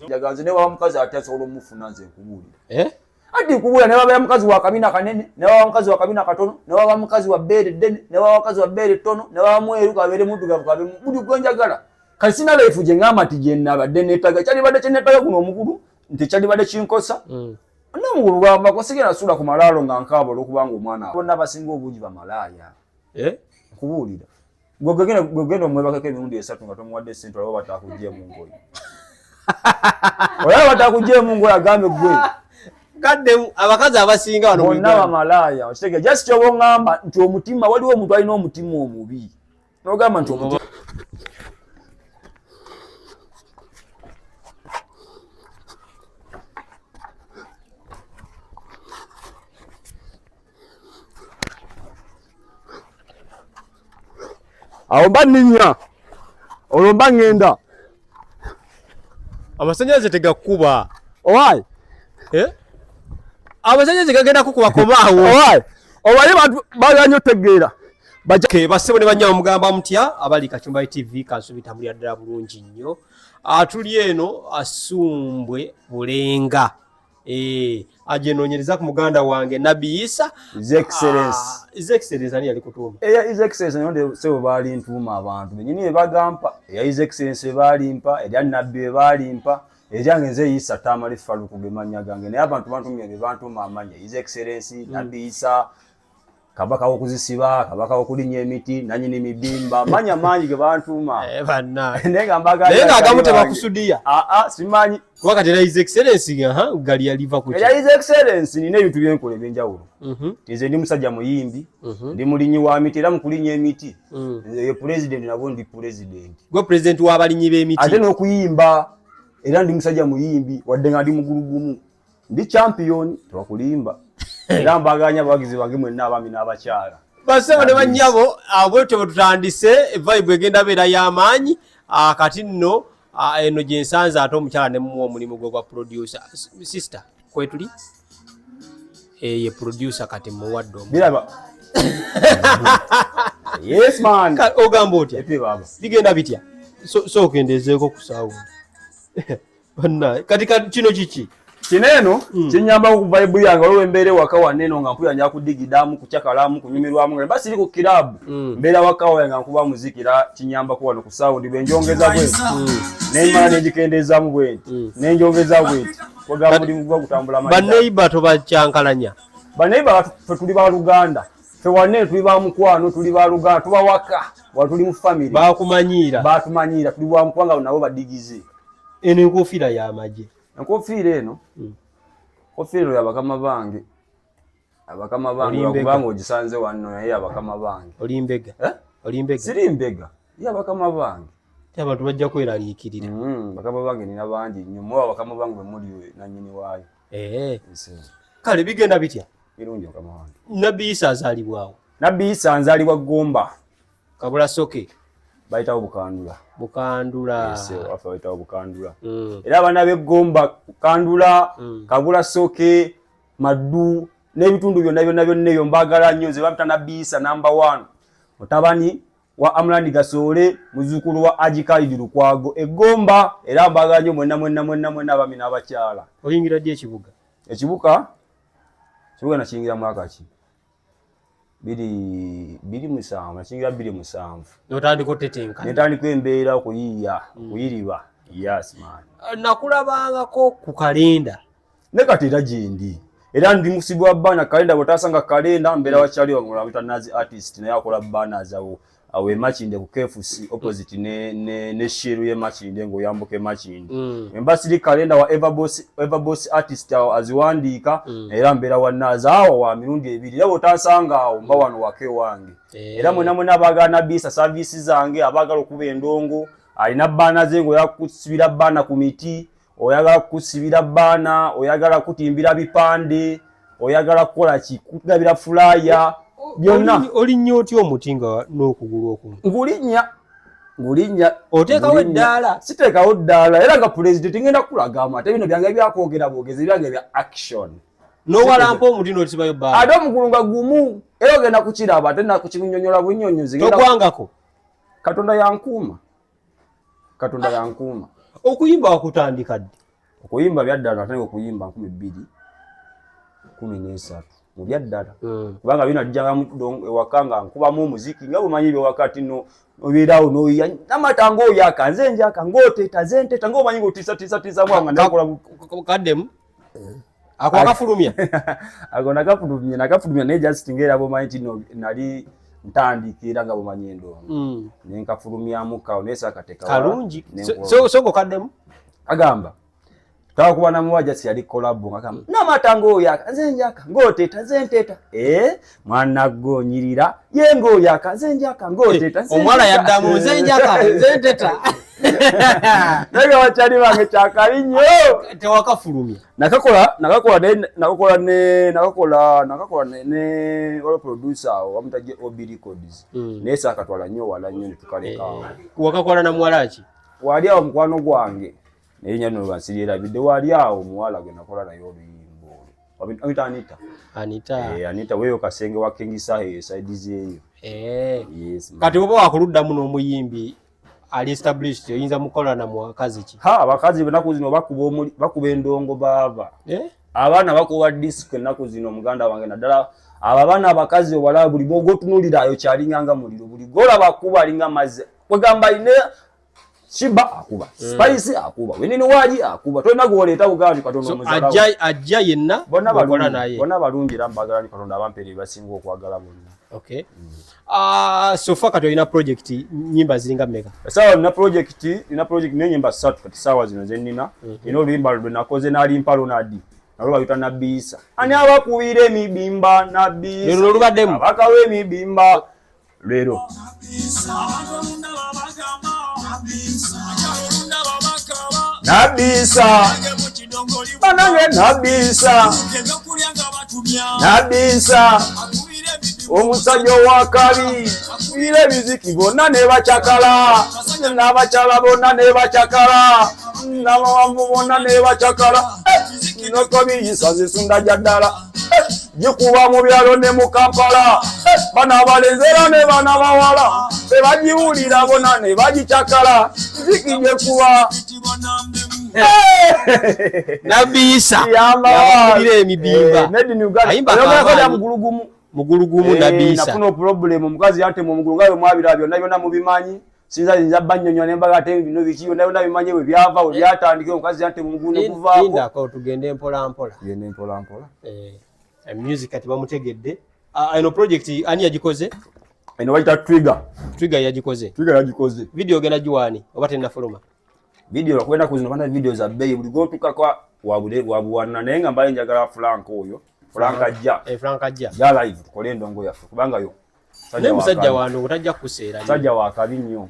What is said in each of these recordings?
jaganze ne wa mukazi atasobola omufuna nze nkubulira ati kubula ne baba mukazi wa kabina kanene ne baba mukazi wa kabina katono ne baba mukazi wa bere dene ne baba mukazi wa bere tono ne baba mweru kabere mudugavu kabe buli gonjagala kasina lefu je ngama tije nabadde netaga kyali badde kinetaga kuno omukulu nti kyali badde kinkosa n'omukulu baba kosigera sula ku malalo nga nkabo lokubanga omwana bonna basinga obuji ba malaya kubulira gogenda omwebaka kemirundi esatu nga tomuwadde sente olwo batakujje mu ngoyi olwo batakujje mu ngoyi agambe gwe kadde abakazi abasinga wano bonna bamalaya okitege just kyobo ngamba nti omutima waliwo omuntu alina omutima omubi n'ogamba nti omutima awo baninya olomba ngenda amasanyalaze tegakuba owai amasanyalaze gagenda kukuba komaawo owai obali bantu baganyo tegeera bajake basebo ne banyama mugamba mutya abali Kachumba TV kansubi tambulya ddala bulungi nnyo atuli eno asumbwe bulenga ajenonyereza ku muganda wange Nabi Isa His Excellency ani yali kutuma His Excellency nonde sebo bali ntuma abantu benyini bagampa His Excellency bali mpa erya Nabi bali mpa eryange nze Isa tamali falu kugemanya gange naye abantu bantumye bantu mamanya His Excellency Nabi Isa kabaka okuzisiba kabaka okulinya emiti nanyini mibimba manya manyi ge bantuma banna nenga mbaga nenga agamute bakusudia simanyi wakati His Excellency gali yaliva ku His Excellency nine bitu byenkole byenjawulo tize ndi musajja muyimbi ndi mulinyi wa miti era mukulinya emiti ye president nabo ndi president gwe president wa balinyi b'emiti ate n'okuyimba era ndi musajja muyimbi wadde nga ndi mugulugumu ndi champion twakulimba era mbaganya abagizi bange mwenna abami n'abakyala basebo ne banyabo abweto tutandise vibe egenda beera y'amaanyi kati nno eno gyensanze ate omukyala ne mumuwa omulimu gwe gwa producer sister kwetuli ye producer kati muwadde biraba yes man ogamba otya epe baba bigenda bitya so okendezeeko ku sound banna kati kino kiki kineno kinyamba ku vibe yange olwo mbere waka waneno nga nkuyanya ku digidamu ku kyakalamu kunyumirwamu nga basi liko kilabu mbere waka wange nga nkuba muzikira kinyamba ku wano ku sound benjongeza bwe nemala nejikendeza mu bwe nenjongeza bwe kogamba ndi mugwa kutambula maji baneiba to bacyankalanya baneiba tuli ba Luganda fe wane tuli ba mukwano tuli ba Luganda tuba waka watuli mu family batumanyira tuli wa mukwanga nabo badigize eno nkofira ya maje nkofira eno kofiro ya bakama bange kubanga ogisanze wano naye abakama bange olimbega siri mbega ya bakama bange abantu bajja kweraliikirira bakama bange nina bangi nnyo mwa bakama bange bemuli nanyini waayo kale bigenda bitya birungi bakama bange Nabi Isa azaalibwawo Nabi Isa anzaalibwa Gomba kabula soke bayitawo Bukandula afa bayitawo Bukandula era abana be Gomba Bukandula kabula soke Maddu n'ebitundu byonna neyo mbagala nnyo nze bamta Nabi Isa number 1 mutabani wa Amlandi Gasole muzukulu wa Ajikaidi Lukwago Egomba era mbagala nnyo mwenna abami n'abakyala oyingira ddi ekibuga na kingira mwaka ki 27 nakingira 27 notandika otetenka netandika embeera okuyiriba yes man nakulabangako ku kalenda ne kati era gyendi era ndi musibwa bana kalenda botasanga kalenda mbeera wakyali wamulabita nazi artist naye akola banners awe Machinde ku KFC opposite ne Shiru ye Machinde ngo yambuke Machinde embasiri kalenda wa Everboss artist aziwandika era mbeera wanaza awo wa mirundi ebiri yabo tasanga awo mba wano wake wange era mwenna abagala Nabi Isa services zange abagala okuba endongo alina banners ngo yakusibira bana ku miti oyagala kusibira bana oyagala kutimbira bipande oyagala kukola ki kugabira flyer byonna olinnyo otyo omutinga n'okugulu okumu ngulinya oteekawo eddaala siteekawo ddaala era nga president ngenda kulaga ate bino byange byakwogera bwogezi byange bya action n'owalampa omutindo osibayo bbaala ate omugulunga gumu era ogenda kukiraba ate nakukinyonyola bunyonyozi togwangako Katonda yankuuma okuyimba wakutandika ddi okuyimba byaddala natandika okuyimba 2013 mu byaddala kubanga binajjanga ewaka nga nkubamu omuziki nga bumanyi byewakati no obeerawo noya namatango oyaka nze njaka ng'oteeta zenteta ng'omanyi ng'otiisatiisa mwanga nakola kaddemu ako akafulumya ako nakafulumya naye just ng'era bomanyi nti nali ntandikira nga bumanyi endongo nenkafulumyamu kawo naye saakateeka kalungi so kaddemu agamba twakuba namuwaja si yali kolabo ngakamba namatango oyaka nze njaka ng'oteeta zenteta mwana gonyirira ye ng'oyaka nze njaka ng'oteeta omwala yaddamu nze njaka zenteta naye wakyali bange kyakali nnyo tewakafulumya nakakola ne wala producer awo wamutaje OB Records naye saakatwala nnyo wala nnyo ne tukalekaawo wakakola na muwala ki wali awo mukwano gwange naye nnyo no lwansiri erabidde wali awo muwala gwe nakola naye oluyimbo Anita weeyo kasenge wa Kingisa side zeeyo yes kati oba wakuluddamu n'omuyimbi ali established oyinza mukola na mwakazi ki abakazi benaku zino bakuba endongo baaba abaana bakuba disc ennaku zino muganda wange naddala abo abaana abakazi owalaba buli gwotunulira ayo kyalinganga muliro buli golaba kuba alinga mazze kwegamba ine Shiba akuba Spice akuba wenini waji akuba tolina gwoleeta bugaani Katonda omuzalawo ajja yenna bakola naye bonna balungi era mbagala ni Katonda abampere basinga okwagala bonna okay so far kati olina project nyimba ziringa mmeka sawa nina project n'enyimba 3 kati sawa zino zenina ino oluyimba lwe nakoze n'alimpa Ronaldi nalo bayita Nabisa ani abakubiira emibimba Nabisa lero lubaddemu abakawa emibimba lero Nabisa banange Nabisa omusajja owakabi bire biziki bonna ne bacakala n'abakyala bonna ne bacakala n'abawambu bonna ne bacakala nokobiyisa zisunda jaddala gikuba mu byalo ne mu Kampala bana balenzera ne bana bawala bebagiwulira bonna ne bagicakala ziki gyekuba Nabisa yambabire emibimba ayimba mugulugumu Nabisa nafuna problem omukazi yantema omugulu ngayo mwabira byonna mubimanyi sinza nza banyonyo nembaga ate bino bikiyo nayo bimanyi bwe byava bwe byatandika omukazi yantema omugulu ne kuvaako inda ko tugende mpola music ati bamutegedde eno project ani yagikoze eno bayita Trigger yagikoze video gena juwani oba tena fuluma video lakwenda kuzino bana video za bei buli gotuka kwa wabuwana naye nga mbale njagala Frank oyo Frank ajja ya live tukole endongo yaffe kubanga yo ne musajja wano otajja kuseera sajja wakabi nnyo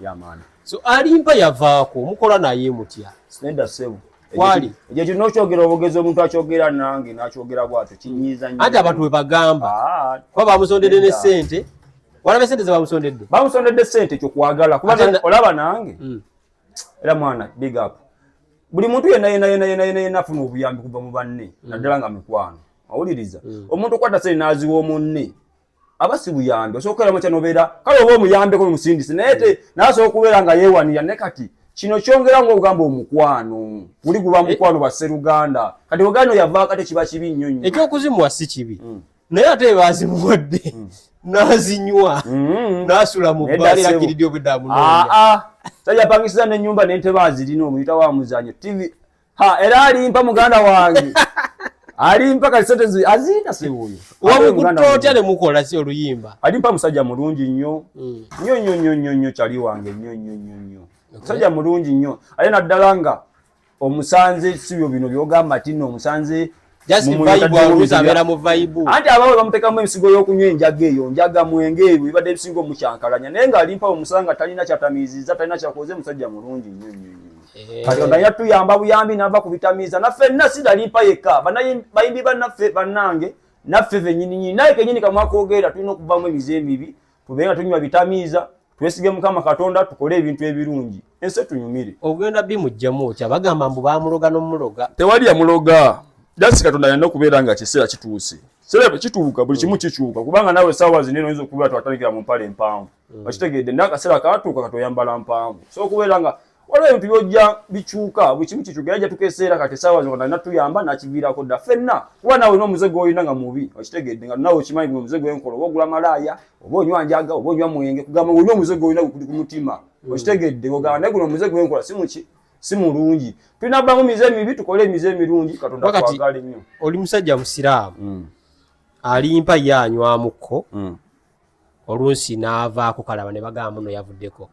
ya man so alimpa yavaako mukola naye mutya Sneda sebu wali je kino kyogera obugezo omuntu akyogera nange nakyogera bwato kinyiza nnyo ate abantu we bagamba kwa bamusondedde ne sente wala sente bamusondedde sente kyo kwagala kubanga olaba nange era mwana big up buli muntu yena afuna obuyambi kuva mu banne naddala nga mikwano awuliriza omuntu kwata sente naziwa omunne abasi buyambi osokera mu kyanobeera kale oba omuyambe ko musindisi naye nasobola okubeera nga yeewanira ne kati kino kyongera ng'ogamba omukwano guli guba mukwano bwa Sseruganda kati ogano yava kati kiba kibi nnyo nnyo ekyokuzimuwa si kibi naye ate bazimuwadde nazinywa nasula mu bbali akiridde obuddamu sajja pangisiza n'ennyumba n'entebe azirina omuyita wa muzanyo TV era alimpa muganda wange alimpa kati sente azina sewuyo wabukutotya ne mukola si oluyimba alimpa musajja mulungi nnyo nnyo kyali wange nnyo musajja mulungi nnyo ale naddala nga omusanze sibyo bino byogamba tino omusanze mu vibe anti abawe bamutekamu emisigo y'okunywa enjaga eyo njaga mwenge ebyo bibadde ebisinga omukyankalanya naye ng'alimpa omusanga talina kyatamiiziza talina kyakoze musajja mulungi nnyo Katonda yatuyamba buyambi n'ava ku bitamiiza naffe nasida limpa yekka bayimbi bannaffe bannange naffe fennyini naye kennyini kamwakoogera tulina okuvamu emize emibi tube nga tunywa bitamiiza twesige Mukama Katonda tukole ebintu ebirungi ensi tunyumire ogenda bimujjamu otya bagamba mbu bamuloga n'omuloga tewali yamuloga jasi Katonda yalina okubeera nga kiseera kituuse serebe kituuka buli kimu kikyuka kubanga nawe saawa zinene oyinza okubeera twatandikira mu mpale empanvu okitegedde n'akaseera katuuka katoyambala mpanvu so okubeera nga waliwo ebintu byojja bikyuka buli kimu kikyuka era tukeseera kati essaawa zino nalina tuyamba nakiviirako dda ffenna kuba naawe n'omuze gw'olina nga mubi okitegedde nga nawe okimanyi gwe omuze gw'enkola oba ogula malaaya oba onywa njaga oba onywa mwenge kugamba olina omuze gw'olina guli ku mutima okitegedde ogamba naye guno omuze gw'enkola si mulungi tulina bbamu mize mibi tukole emize emirungi katonda twagale nnyo. Oli musajja musiraamu alimpa ye anywamukko olunsi n'avaako kalaba ne bagamba nno yavuddeko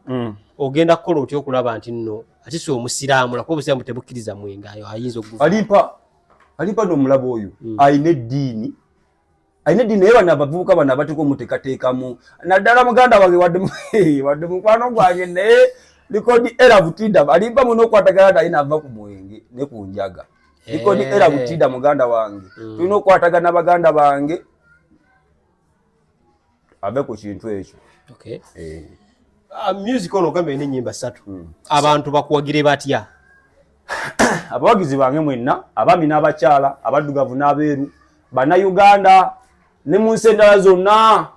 ogenda kukola otya okulaba nti nno ate si omusiraamu lako obusiraamu tebukkiriza mwenge ayo ayinza okuva alimpa n'omulaba oyo ayina eddiini naye bano abavubuka bano abateka omuteekateekamu naddala muganda wange wadde mukwano gwange naye likodi era butida alimpa muno okwatagana naye nava ku mwenge ne ku njaga likodi era butida muganda wange tulina okwatagana baganda bange abe ku kintu ekyo. Music ono ogambe n'ennyimba 3 abantu bakuwagire batya? Abawagizi bange mwenna abaami n'abakyala abaddugavu n'abeeru bannayuganda ne mu nsi endala zonna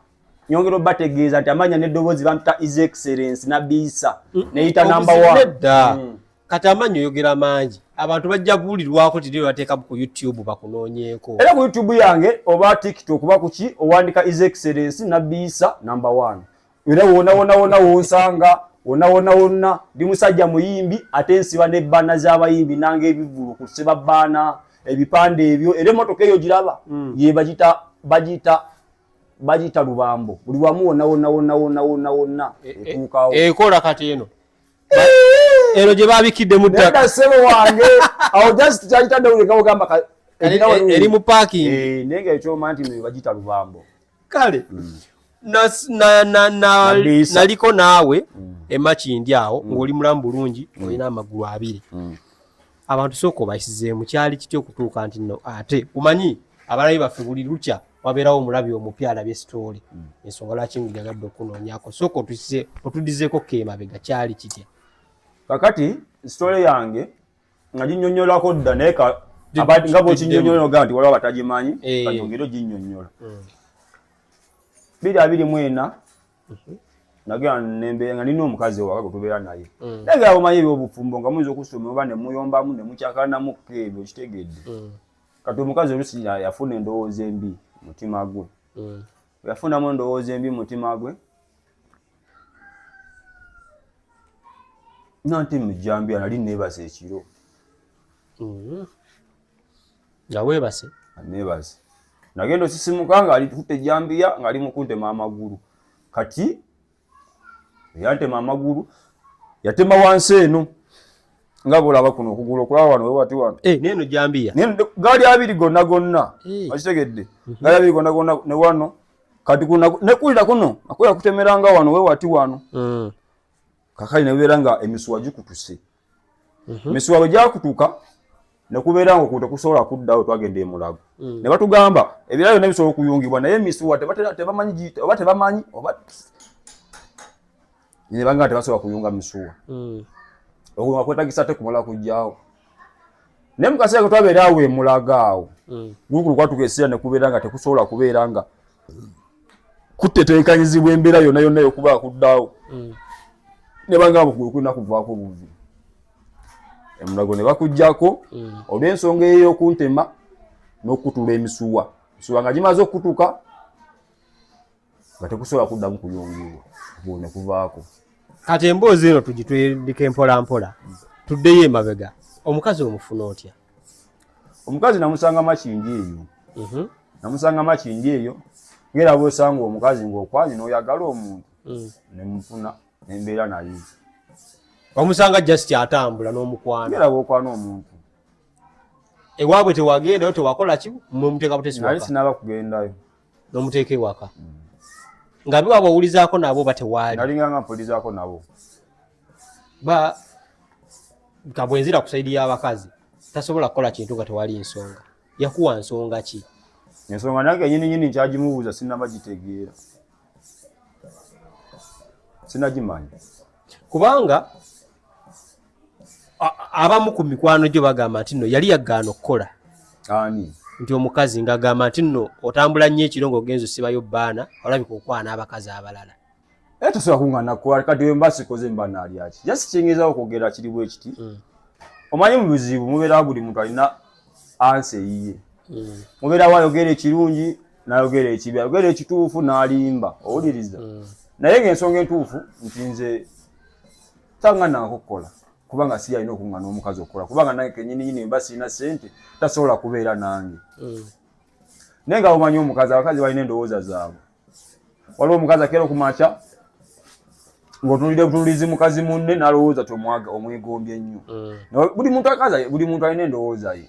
nyongera bategeeza nti amanya n'eddoboozi bampita His Excellency Nabisa neyita number 1 kati amanyi oyogera mangi abantu bajja buulirwako tiri bateeka ku YouTube bakunoonyeeko era ku YouTube yange oba TikTok kuba kuki owandika His Excellency Nabisa number 1 era wona wonsanga wona ndi musajja muyimbi ate nsiba n'ebbaana z'abayimbi nange ebivulu ku sebabbaana ebipande ebyo era emmotoka eyo giraba ye bagita lubambo buli wamu wona etuukawo ekola kati eno ero gye babikidde mu ttaka nenda sebo wange awo just kyayitadde uleka ogamba eri mu parking nenge ekyoma nti bagita lubambo kale naliko naawe emakindi awo ng'oli mulamu bulungi olina amagulu 2 abantu sooka obayisizeemu kyali kitya okutuuka nti nno ate umanyi abalabi baffe buli lukya wabeerawo omulabi omupya alabye sitooli ensonga lwaki njagadde okunoonyako sooka otudizeeko keemabega kyali kitya kakati sitoole yange nga ginnyonnyolako dda naye nga bwekinnyonnyola ogaa nti waliwo batagimanyi kanyongero ginnyonnyola 2024 nagera nembe nga nina omukazi owaka gwe tubeera naye naye abamanyi ebyobufumbo nga muyinza okusoma oba ne muyombamu ne mukyakalanamukko ebyo kitegedde kati omukazi oluusi yafuna endowooza embi mutima gwe yafunamu endowooza embi mutima gwe nanti mujambya nali neebasa ekiro nga weebase neebase nagenda osisimuka nga ali tukutte ejjambiya nga ali mukuntema amagulu kati yantema amagulu yatema wansi eno nga bulaba kuno okugulu okulaba wano wewati wano neno jambiya gaali abiri gonna okitegedde gaali abiri gonna ne wano kati nekulira kuno akola kutemeranga wano wewati wano kakali nebeera nga emisuwa gikutuse emisuwa bwe gyakutuka nekubeera nga tekusobola kuddawo twagenda emulago ne batugamba ebirayo nebisobola okuyungibwa naye emisuwa oba tebamanyi oba nebanga tebasobola kuyunga misuwa okuba kwetagisa ate kumala kujjaawo naye mukaseera ke twabeera awo emulago awo gulukulu kwatukeesera nekubeera nga tekusobola kubeera nga kuteteekanyizibwa embeera yonna yonna yokuba kuddawo nebanga kulina kuvaako buvi emulago ne bakujjako olw'ensonga ey'okuntema n'okutula emisuwa misuwa nga gimaze okutuka nga tekusobola kuddamu kuyungibwa ne kuvaako kati emboozi eno tugitwendika empola mpola tuddeyo emabega omukazi omufuna otya omukazi namusanga makindi eyo ngera bwosanga omukazi ng'okwanyi n'oyagala omuntu nemufuna nembeera naye omusanga just atambula n'omukwana ngera bwokwana omuntu ewaabwe tewagendayo tewakola ki mumuteeka butesi nali sinaba kugendayo n'omuteeka ewaka nga biwaabwe owulizaako nabo batewaali nalinga nga mpulizaako nabo kabwenzira ku saidi y'abakazi tasobola kukola kintu nga tewali nsonga yakuwa nsonga ki ensonga nange nyini nkyagimubuuza sinaba gitegeera sinagimanyi kubanga abamu ku mikwano gyo bagamba nti nno yali yagaana okukola ani nti omukazi ng'agamba nti nno otambula nnyo ekiro ng'ogenza osibayo bbaana olabika okwana abakazi abalala tosobola kuŋŋaana kukola kati we mba sikoze mba naali ati just kyengezaako okwogera kiri bwe kiti omanyi mu bizibu mubeerawo buli muntu alina ansa eyiye mubeerawo ayogera ekirungi n'ayogera ekibi ayogera ekituufu n'alimba owuliriza naye ng'ensonga entuufu nti nze taŋŋaanako kukola kubanga si alina okuŋŋaana omukazi okukola kubanga nange kennyininyini mba sirina ssente tasobola kubeera nange naye nga omanyi omukazi abakazi balina endowooza zaabwe waliwo omukazi akeera okumakya ng'otunuulidde butunuulizi mukazi munne n'alowooza omwegombye ennyo buli muntu alina endowooza ye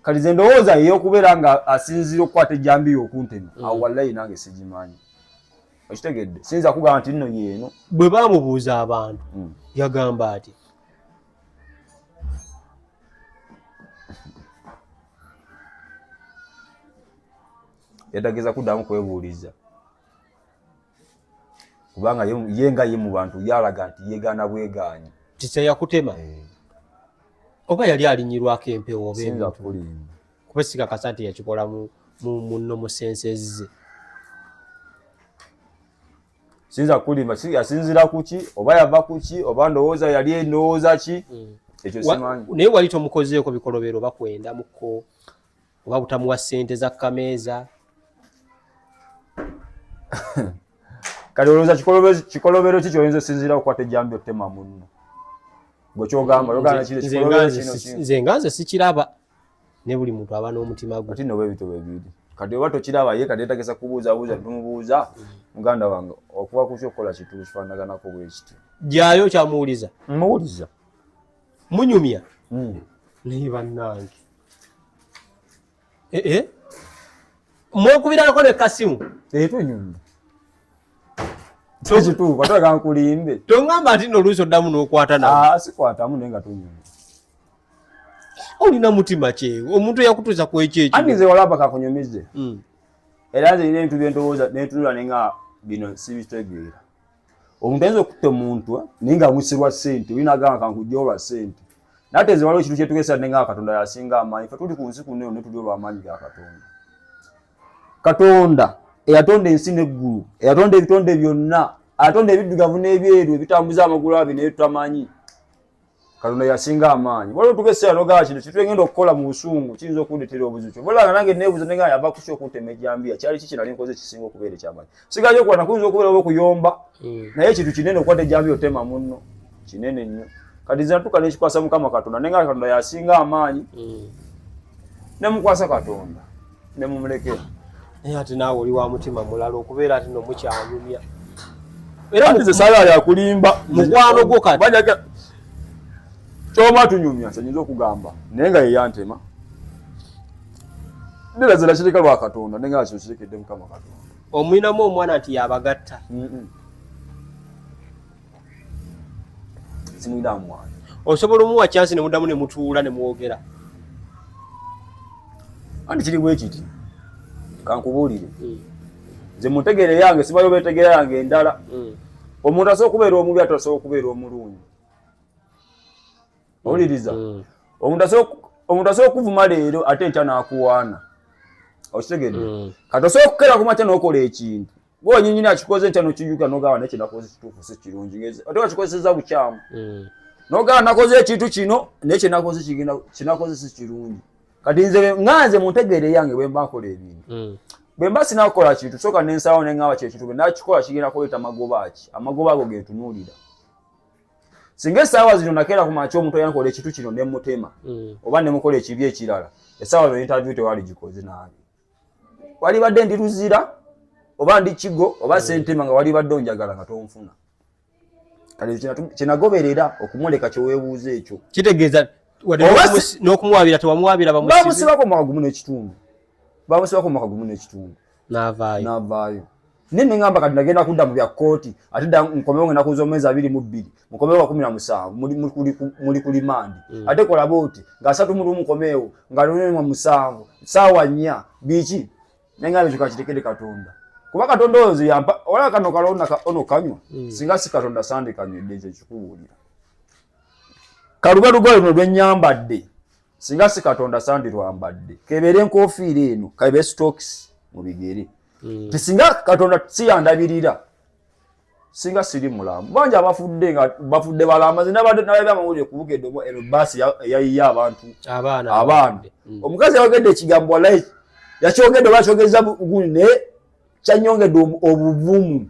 kati ze endowooza ye ey'okubeera nga asinzira okukwata ejjambiya okuntema awo wallahi nange sigimanyi okitegedde siyinza kugamba nti nno yeeno bwe baamubuuza abantu yagamba ati yatageza kuddamu kwebuuliza kubanga ye nga ye mu bantu yalaga nti yeegaana bwegaanyi tiseyakutema oba yali alinyirwako empewo sinza kulimba kuba sikakasa nti yakikola muno mu senses ze sinza kulimba yasinzira kuki oba yava kuki oba ndowooza yali endowooza ki ekyo simanyi naye wali tomukozeeko bikolobero oba kwendamuko oba butamuwa ssente za kameeza kati olowooza kikolobero ki kyoyinza osinzira okukwata ejjambi otema munno gwe kyogamba nze nga nze sikiraba ne buli muntu aba n'omutima gwe kati nno bwebito bwebiri kati oba tokiraba ye kati yetagesa kubuuzabuuza tumubuuza muganda wange okuba kuki okukola kitu kifaanaganako bwe kiti jyayo kyamuwuliza muwuliza munyumya naye bannange mwekubirako ne kasimu tonyumya ekituufu atolaga nkulimbe toŋŋamba nti n'oluusi oddamu n'okwata nawe sikwatamu naye nga tonyumya olina mutima kyewe omuntu yakutuusa ku ekyekyo andi nze walaba kakunyumize era nze nina ebintu byentowooza nentunula nenga bino sibitegeera omuntu ayinza okutta omuntu naye nga amusirwa ssente olina agamba kankujja olwa ssente naye nze waliwo ekintu kyetugesa nenga katonda yasinga amaanyi fe tuli ku nsi kuno ne tuli olw'amaanyi ga katonda katonda eyatonda ensi n'eggulu eyatonda ebitonde byonna atonda ebiddugavu n'ebyeru ebitambuza amagulu abiri naye tutamanyi katonda yasinga amaanyi waliwo tugesa yanogaa kino kitwegenda okukola mu busungu kiyinza okundeetera obuzibu bolanga nange neebuuza nenga yava kuki okuntema ejjambiya kyali kiki nali nkoze kisinga okubeera ekyamaanyi sigayo okukwata kuyinza okubeera oba okuyomba naye ekintu kinene okukwata ejjambiya otema munno kinene nnyo kati nze natuuka nekikwasa mukama katonda nenga katonda yasinga amaanyi nemukwasa katonda nemumulekera naye ate naawe oli wa mutima mulala okubeera ati nomukyanyumya era nze saala yakulimba mukwano gwo kati kyoma tunyumya kyanyinza okugamba naye nga yeyantema nerazira kireka lwa katonda naye nga kino kirekedde mukama katonda omwinamu omwana nti yabagatta simwinamu mwana osobola omuwa kyansi nemuddamu nemutuula nemwogera andi kiri bwe kiti kankubuulire nze muntegeere yange sibayo betegeera yange endala omuntu asobola okubeera omubi ate asobola okubeera omulungi owuliriza omuntu asobola okuvuma leero ate enkya n'akuwaana okitegedde kati osobola okukeera ku makya n'okola ekintu gwe wenyinyini akikoze enkya n'okijjuka n'ogamba naye kyenakoze kituufu si kirungi ate wakikozeseza bukyamu n'ogamba nakoze ekintu kino naye kyenakoze si kirungi kati nze muntegeere yange bwe mba nkola ebintu bwe mba sinakola kintu soka nensawo neŋŋamba kyekintu bwe nakikola kigenda kuleeta magoba ki amagoba ago gentunuulira singa essaawa zino nakeera ku makya omuntu yankola ekintu kino nemutema oba nemukola ekibi ekirala essaawa zo interview tewali gikoze naabi wali badde ndi luzira oba ndi kigo oba sentema nga wali badde onjagala nga tonfuna kati kyenagoberera okumuleka kyeweebuuza ekyo kitegeeza n'okumuwabira tewamuwabira bamusibako mwaka gumu n'ekitundu bamusibako mwaka gumu n'ekitundu n'avaayo naye neŋŋamba kati nagenda kudda mu bya kkooti ate dda nkomewo ng'ennaku z'omwezi 22 mukomewo wa 17 muli ku limandi ate kola booti nga 3 mu lumu mukomewo nga 7 ssaawa 4 biki neŋŋamba ekyo kakirekere katonda kuba katonda oyo ziyampa olaba kano kalonda ono kanywa singa si katonda sande kanywedde ekyo kikubuulira kalugaluga luno lwennyambadde singa si katonda sandi lwambadde kebeere enkofiira eno kabe stokes mu bigere tisinga katonda siyandabirira singa siri mulamu banja abafudde nga bafudde balamaze nabadde amawulire kubugedde eno basi yayiya abantu abaana omukazi yawagedde ekigambo wallahi yakyogedde bakyogeza buguni ne kyanyongedde obuvumu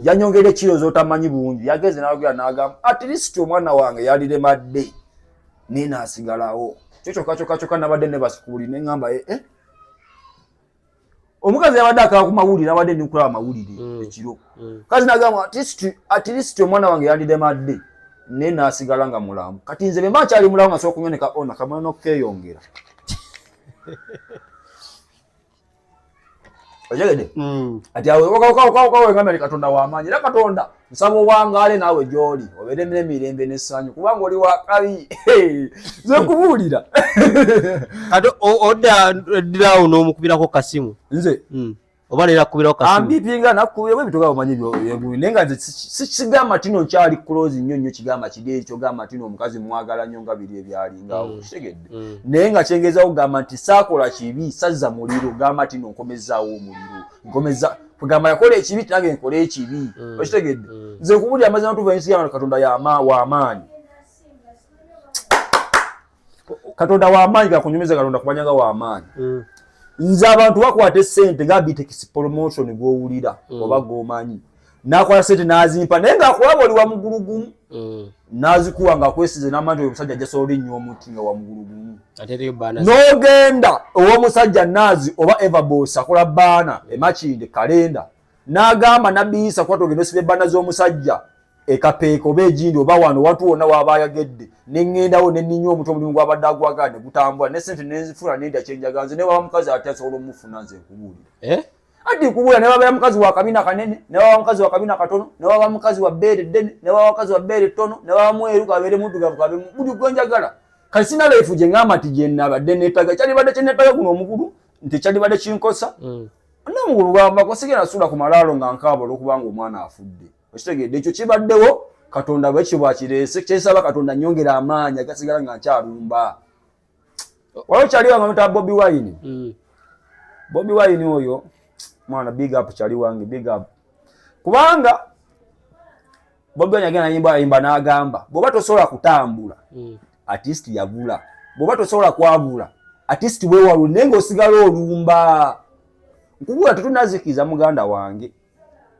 yanyongedde kiro zotamanyi bulungi yageze n'ayogera n'agamba at least omwana wange yaliremadde nina asigalawo kyokka nabadde ne basukuli ne ngamba omukazi yabadde akaba ku mawulire abadde ndikulaba amawulire ekiro kazi nagamba at least omwana wange yaliremadde naye n'asigala nga mulamu kati nze bemba kyali mulamu nga sobola okunyoneka ona kamala n'okukeeyongera ojegede ati awe wakawe Katonda w'amaanyi era Katonda nsaba owangaale naawe gy'oli obeere emirembe n'essanyu kubanga oli wakabi nze kubuulira kati oddirawo n'omukubirako kasimu nze oba leero akubirawo kasimu ambipinga nakubira bwe bitoga bamanyi byengumi naye nga nze sigamba tino nkyali close nnyo kigamba kiri ekyo gamba tino omukazi mwagala nnyo nga biri ebyalingawo kitegedde naye nga kyengezawo gamba nti saakola kibi sazza muliro gamba tino nkomezaawo omuliro nkomeza kugamba yakola ekibi nange nkola ekibi okitegedde nze kubulira amazima tuva ensi ya Katonda w'amaanyi Katonda w'amaanyi gakunyumiza Katonda kumanyanga w'amaanyi nze abantu bakwata essente nga Bitex promotion gw'owulira oba gw'omanyi nakola sente n'azimpa naye ng'akulaba oli wa mugulu gumu n'azikuwa ng'akwesize n'amanyi omusajja jasobola ennyo omuti nga wa mugulu gumu n'ogenda ow'omusajja Nazi oba Everboss akola baana emakinde kalenda n'agamba nabiyisa kwata ogenda osiba ebbaana z'omusajja ekapeeko oba egindi oba wano watu wonna waba ayagedde neŋŋendawo nenninya omuti omulimu gw'abadde agwagala ne gutambula ne ssente nenzifuna nendya kyenjaga nze ne waba mukazi ate asobola omufuna nze nkubuulira ati nkubuulira ne wabeera mukazi wa kabina kanene ne waba mukazi wa kabina katono ne waba mukazi wa bbeere ddene ne waba mukazi wa bbeere ttono ne waba mweru kabeere muddugavu kabe buli gwenjagala kati sina leefu gye ŋŋamba nti gye nnabadde neetaga kyalibadde kyenneetaga guno omugulu nti kyalibadde kinkosa n'omugulu gwambako sigenda suula ku malaalo nga nkaaba olwokubanga omwana afudde okitegedde ekyo kibaddewo Katonda bwekyo bwakireese kyesaba Katonda nnyongera amaanyi agasigala nga nkyalumba waliwo kyali wange muta Bobi Wine Bobi Wine oyo mwana big up kyali wange big up kubanga Bobi Wine agenda ayimba n'agamba bw'oba tosobola kutambula artist yabula bw'oba tosobola kwabula artist weewalu naye ng'osigala olumba nkubula tetunazikiza muganda wange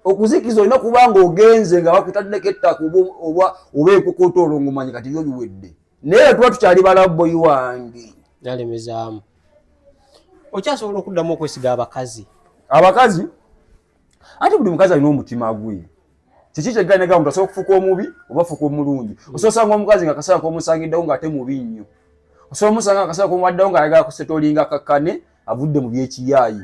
okuzikiza olina kubanga ogenze nga bakutaddeko ettaka oba ekokota olwongomanyi kati byo biwedde naye tuba tukyali balaboyi wange yalemezaamu okyasobola okuddamu okwesiga abakazi ate buli mukazi alina omutima gwe kiki kyegganega muntu asobola okufuuka omubi oba fuuka omulungi osobola osanga omukazi nga akaseera k'omusangiddewo ng'ate mubi nnyo osobola omusanga akaseera k'omuwaddewo ng'ayagala kusetolinga kakkane avudde mu byekiyaayi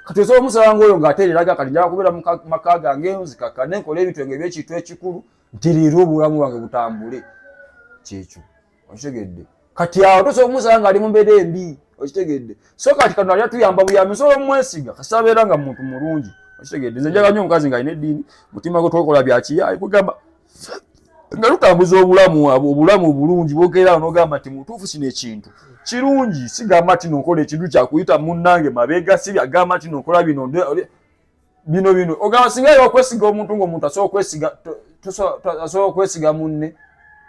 kati osobola omusanga ng'oyo ng'ateereraga kati njala kubeera mu maka gange nzikakkane nkola ebitwenge by'ekintu ekikulu nti leero obulamu bwange butambule kyekyo okitegedde kati awo tosobola omusanga ng'ali mu mbeera embi okitegedde so kati Katonda alina tuyamba buyambi osobola omwesiga kasi abeera nga muntu mulungi okitegedde nze njagala nnyo omukazi ng'alina eddiini mutima gwe tokola byakiyaayi kugamba nga lutambuza obulamu obulungi bwogerera n'ogamba nti mutuufu kino ekintu kirungi sigamba nti nokola ekintu kyakuyita munnange mabega si byagamba nti nokola bino ogamba singa era okwesiga omuntu ng'omuntu asobola okwesiga munne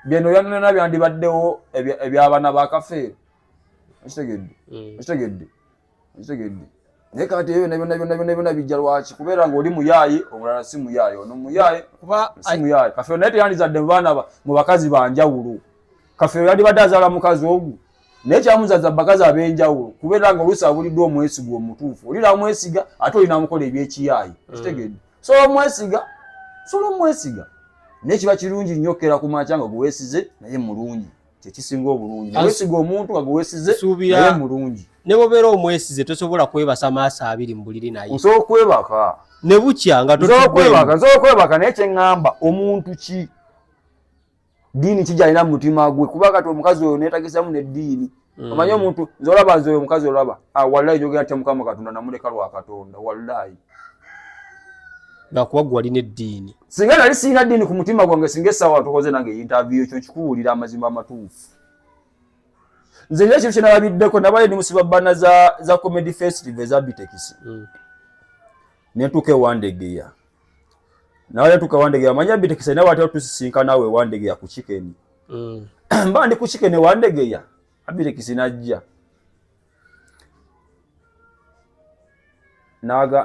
byeno byonna byandibaddewo eby'abaana ba Kafeero okitegedde naye kati byonna bijja lwaki kubeera ng'oli muyaayi omulala si muyaayi ono muyaayi si muyaayi Kafeero naye teyandizadde mu bakazi banjawulo Kafeero yandibadde azaala mukazi ogwo naye kyamuzaza bakazi ab'enjawulo kubeera nga oluusi abuliddwa omwesiga omutuufu olira amwesiga ate olina amukola ebyekiyaayi okitegedde sobola omwesiga naye kiba kirungi nnyo okera ku makya nga gweweesize naye mulungi kyekisinga obulungi nawesiga omuntu nga gweweesize naye mulungi ne bwobeera omwesize tosobola kwebasa maaso abiri mu buliri naye osobola okwebaka ne bukya nga nsobola okwebaka naye kyeŋŋamba omuntu ki ddiini kijalina mu mutima gwe kuba kati omukazi oyo neetagisamu neddiini omanyi omuntu nze olaba nze oyo omukazi olaba wallahi njogera tya Mukama Katonda namuleka lwa Katonda wallahi lwakuba gwe walina eddiini singa nali sirina ddiini ku mutima gwange singa essaawa tukoze nange interview ekyo nkikuwulira amazima amatuufu nze nyo ekintu kyenalabiddeko nabaye ndi musiba bbana za comedy festival eza Bitex netuuka ewandegeya nawe tukawandege manya bitekisa nawe ate tusisinkana nawe wandege ya ku chicken mba ndi ku chicken wandege ya abitekisa najja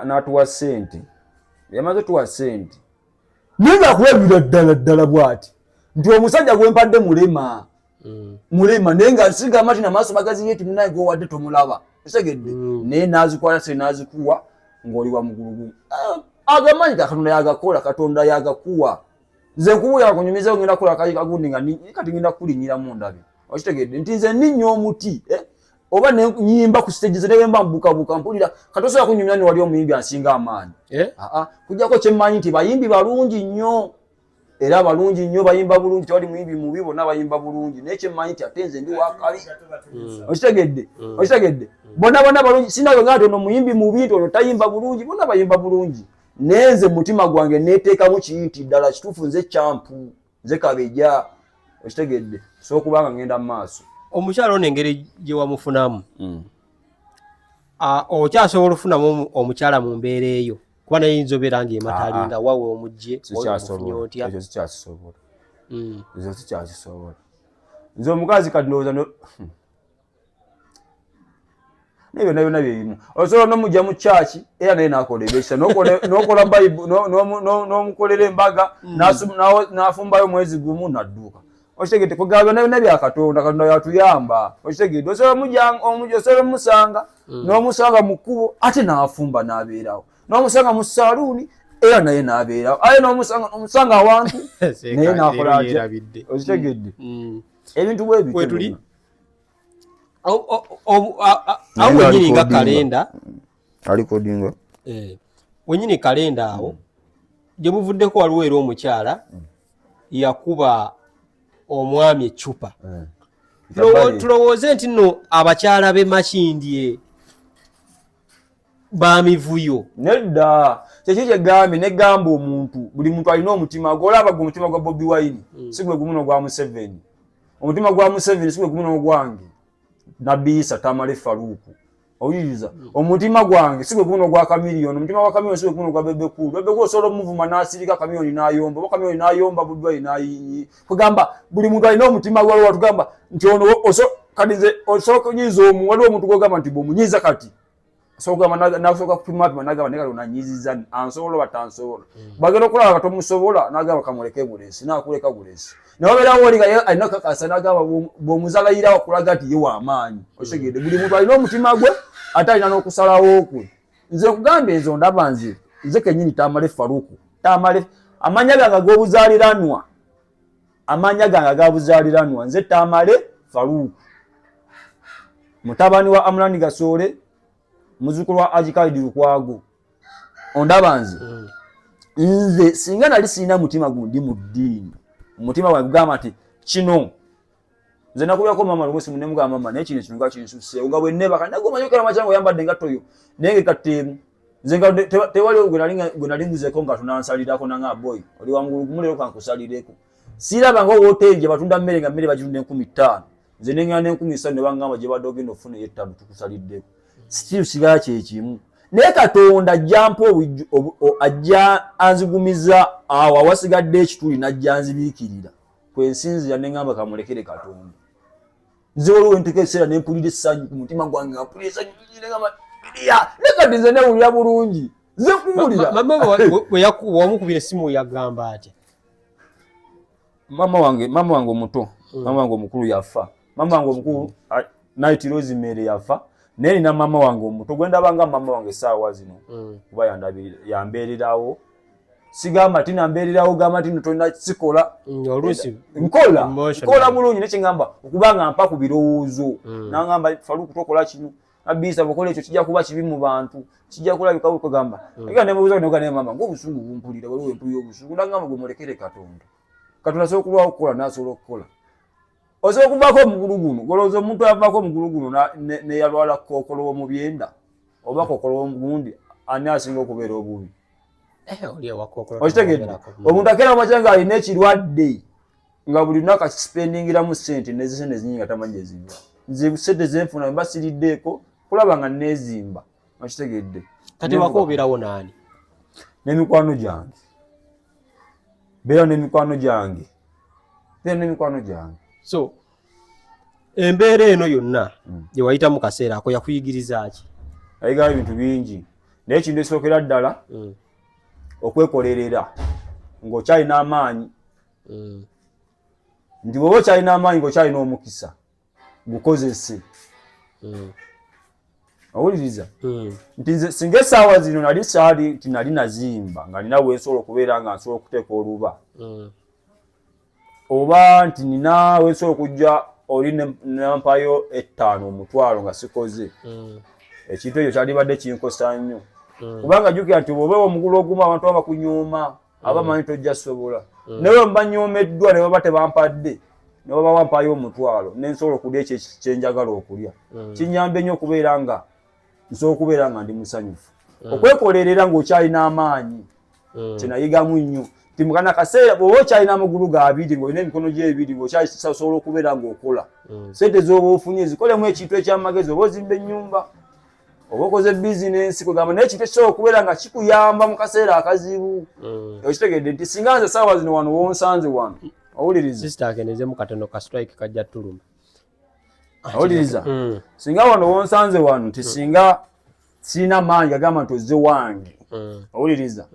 natuwa sente yamaze tuwa sente ninga kuwebira ddala bwati nti omusajja gwempadde mulema nenga nsiga amati na maaso magazi yetu naye go wadde tomulaba osegedde naye nazikwala se nazikuwa ng'oli wa mugulugu agamanyi Katonda yagakola Katonda yagakuwa nze nkubuya kunyumiza ngenda kola kagundi nga kati ngenda kulinyira mu ndabe okitegedde nti nze ninyo omuti oba ne nyimba ku stage zene bemba mbuka mpulira katosoya kunyumya ni wali omuyimbi ansinga amaanyi kujjako kyemmanyi nti bayimbi balungi nnyo era balungi nnyo bayimba bulungi tewali muyimbi mubi bonna bayimba bulungi naye kyemmanyi nti ate nze ndi wakali okitegedde bonna balungi sinawe nga tono muyimbi mubi nti ono tayimba bulungi bonna bayimba bulungi nenze mutima gwange neteekamu kiyiti ddala kituufu nze kyampu nze kabeja okitegedde so okubanga ngenda mu maaso omukyalo n'engeri gye wamufunamu okyasobola okufunamu omukyala mu mbeera eyo kuba naye yinza obeera ng'ematalinga wawe omugje ekyo sikyakisobola nze omukazi kati ndowooza nebyo byonna byebimu osobola n'omujja mu kyaki era naye nakola ebyekisa n'okola n'omukolera embaga n'afumbayo omwezi gumu nadduuka okitegedde kugaba byonna bya Katonda yatuyamba okitegedde osobola musanga n'omusanga mu kkubo ate n'afumba n'abeerawo n'omusanga mu saaluuni era naye n'abeerawo aye n'omusanga awantu naye n'akola atya okitegedde ebintu bwebituli awo wenyini nga kalenda alikodinga wenyini kalenda awo gye muvuddeko waliwo era omukyala yakuba omwami ecupa tulowooze nti nno abakyala b'e Makindye bamivuyo nedda kyekyo kyegambye negamba omuntu buli muntu alina omutima gwolaba gwe omutima gwa Bobi Wine si gwe gumu n'ogwa Museveni omutima gwa Museveni si gwe gumu n'ogwange Nabi Issa Tamale Faruku oyiriza omutima gwange si gwe gumu n'ogwa Chameleone omutima gwa Chameleone si gwe gumu n'ogwa Bebe Cool osobola omuvuma n'asirika Chameleone n'ayomba oba Chameleone n'ayomba Bobi Wine n'ayinyi kugamba buli muntu alina omutima gwa watugamba nti ono kadize osobola kunyiza waliwo omuntu gwogamba nti bw'omunyiza kati sogamba nasoka kupima nagaba nekalo nanyiziza ansobola batansobola bagero okulaba katomusobola nagaba kamuleke bulesi nakuleka bulesi nawabera woli ga alina kakasa nagaba bw'omuzala ira okulaga ati ye w'amaanyi osegede buli muntu alina omutima gwe ate alina n'okusalawo okwe nze kugambe ezo ndaba nze kenyini Tamale Faruku Tamale amanya gange ag'obuzaaliranwa nze Tamale Faruku mutabani wa Amulani Gasole muzukulu wa Ajikaidi Lukwago ondaba nze singa nali sina mutima gundi mu ddiini umutima wange gugamba ati kino nze nakubako mama Lugosi munne mugamba mama naye kino kintu kinsusse nga bwe neba kandi nagoma yokera machango yambadde ngatto yo nenge katemu nze nga tewali gwe nali nguzeko nga tunansalirako nanga boy oli wa mugulu kumulero kankusalireko siraba nga woteje batunda mmere nga mmere bagirunda 15 nze nengana 15 ne bangamba gye badde ogenda ofuna yettabu tukusaliddeko still sigala kyekimu naye Katonda ajjampa ajja anzigumiza awo awasigadde ekituli najja anzibiikirira kwensinzira neŋŋamba kamulekere Katonda nze waliwo entuuka ekiseera ne mpulira essanyu ku mutima gwange nga mpulira essanyu neŋŋamba ne kati nze newulira bulungi nze kuwulira wamukubira essimu yagamba atya mama wange omuto mama wange omukulu yafa mama wange omukulu Night Rose Mere yafa naye nina mama wange omuto gwendabanga mama wange saawa zino kuba yambeererawo sigamba tina mbeererawo gamba tino tolina sikola oluusi nkola bulungi nekyengamba okubanga mpa ku birowoozo nangamba Faruku tokola kino abisa bukola ekyo kijja kuba kibi mu bantu kijja kulabika bukugamba ega nemubuuza ne mama ng'obusungu bumpulira waliwo empulira obusungu nangamba gwe mulekere Katonda asobola okulwawo okukola n'asobola okukola osobola okuvaako omugulu guno golowooza omuntu avaako omugulu guno neyalwala kookolo w'omu byenda oba kookolo w'omugundi ani asinga okubeera obubi okitegedde omuntu akeera mumakyanga alina ekirwadde nga buli lunaku akisipendingiramu sente nezisente ezinyingi nga tamanyi gye ziva nze sente zenfuna mba siriddeeko kulaba nga neezimba okitegedde kati wako obeerawo naani n'emikwano gyange beera n'emikwano gyange. So embeera eno yonna gye wayita mu kaseera ako yakuyigiriza ki? Ayigayo ebintu bingi naye ekintu ekisookera ddala okwekolerera ng'okyalina amaanyi. Nti bw'oba okyalina amaanyi ng'okyalina omukisa gukozese. Owuliriza nti nze singa essaawa zino nali saali nti nali nazimba nga nina wensobola okubeera nga nsobola okuteeka oluba oba nti nina wensobola okujja oli nampayo 5 omutwalo nga sikoze ekintu ekyo kyalibadde kinkosa nnyo kubanga jjukira nti bw'obeewa omugulu ogumu abantu baba bakunyooma abamanyi tojja sobola naye mbanyoomeddwa ne baba tebampadde ne baba bampayo omutwalo ne nsobola okulya ekyo kyenjagala okulya kinyambe nnyo okubeera nga nsobola okubeera nga ndi musanyufu. Okwekolerera ng'okyalina amaanyi kyenayigamu nnyo nti mukana kaseera bw'oba okyalina amagulu ga 2 ng'olina emikono gye 2 ng'okyasobola okubeera ng'okola sente z'oba ofunye zikolemu ekintu ekyamagezi oba ozimba ennyumba oba okoze bizinensi kwegamba naye ekintu ekisobola okubeera nga kikuyamba mu kaseera akazibu. Okitegedde nti singa nze essaawa zino wano wonsanze wano owuliriza sister akenezemu katono ka strike kajja tuluma. Owuliriza singa wano wonsanze wano nti singa sirina maanyi gagamba nti ozze wange owuliriza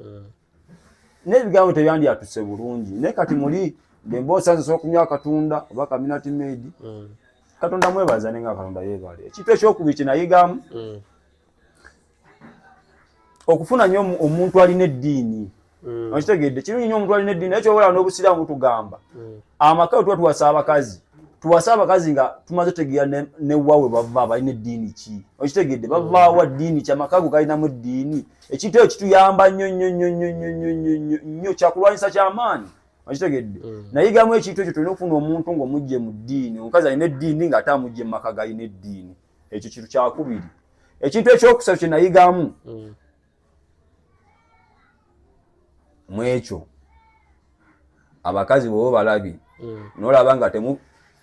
n'ebigambo tebyandiyatuse bulungi naye kati muli ngemba osanze sobola okunywa Katonda oba Community Maid Katonda mwebaza nenga Katonda yeebale. Ekintu ekyokubiri kyenayigamu okufuna nnyo omuntu alina eddiini. Okitegedde kirungi nnyo omuntu alina eddiini naye kyobala n'obusiraamu butugamba amaka tuba tuwasa abakazi nga tumaze tegeera ne wawe bava abalina eddiini ki. Okitegedde bavaawa ddiini ki amaka go galinamu eddiini. Ekintu ekyo kituyamba nnyo kyakulwanyisa kyamaanyi. Okitegedde nayigamu ekintu ekyo tulina okufuna omuntu ng'omujje mu ddiini omukazi alina eddiini ng'ate amujje mu maka galina eddiini. Ekyo kintu kyakubiri. Ekintu ekyokusatu kye nayigamu mu ekyo abakazi bw'oba balabye n'olaba nga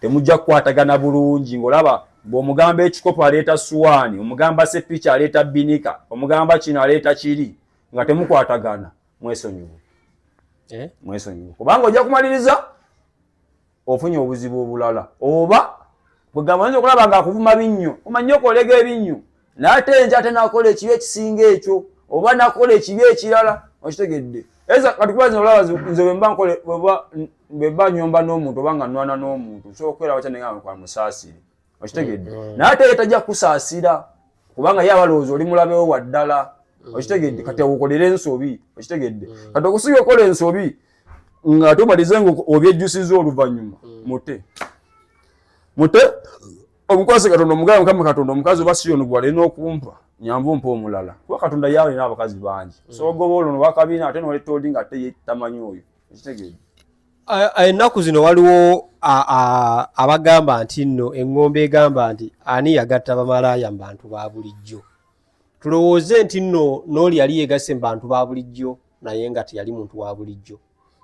temujja kukwatagana bulungi ng'olaba bw'omugamba ekikopo aleeta suwaani omugamba sepicha aleeta binika omugamba kino aleeta kiri nga temukwatagana mwesonyiwe. Kubanga ojja kumaliriza ofunye obuzibu obulala oba bwegamba oyinza okulaba ng'akuvuma binnyo omanyi okolega ebinnyo n'ate enja ate n'akola ekibi ekisinga ekyo oba n'akola ekibi ekirala. Okitegedde eza kati kuba zino olaba nze bwe mba nyomba n'omuntu oba nga nnwana n'omuntu nsobola okubeera batya nenga kwa musaasire. Okitegedde naye ate tajja kusaasira kubanga ye abalowooza oli mulabewo wa ddala. Okitegedde kati okolera ensobi. Okitegedde kati okusiga okola ensobi nga tomalize nga obyejjusiza oluvannyuma mute omukwase Katonda omugabe Mukama Katonda omukazi oba siyo nogwa alina okumpa nyamvu mpa omulala kuba Katonda yawe alina abakazi bangi so goba olwo nowakabiina ate noleta oli nga ate ye tamanyi oyo. Okitegedde ennaku zino waliwo abagamba nti nno eŋŋombe egamba nti ani yagatta bamalaaya mu bantu ba bulijjo. Tulowooze nti nno n'oli yali yeegasse mu bantu ba bulijjo naye nga teyali muntu wa bulijjo.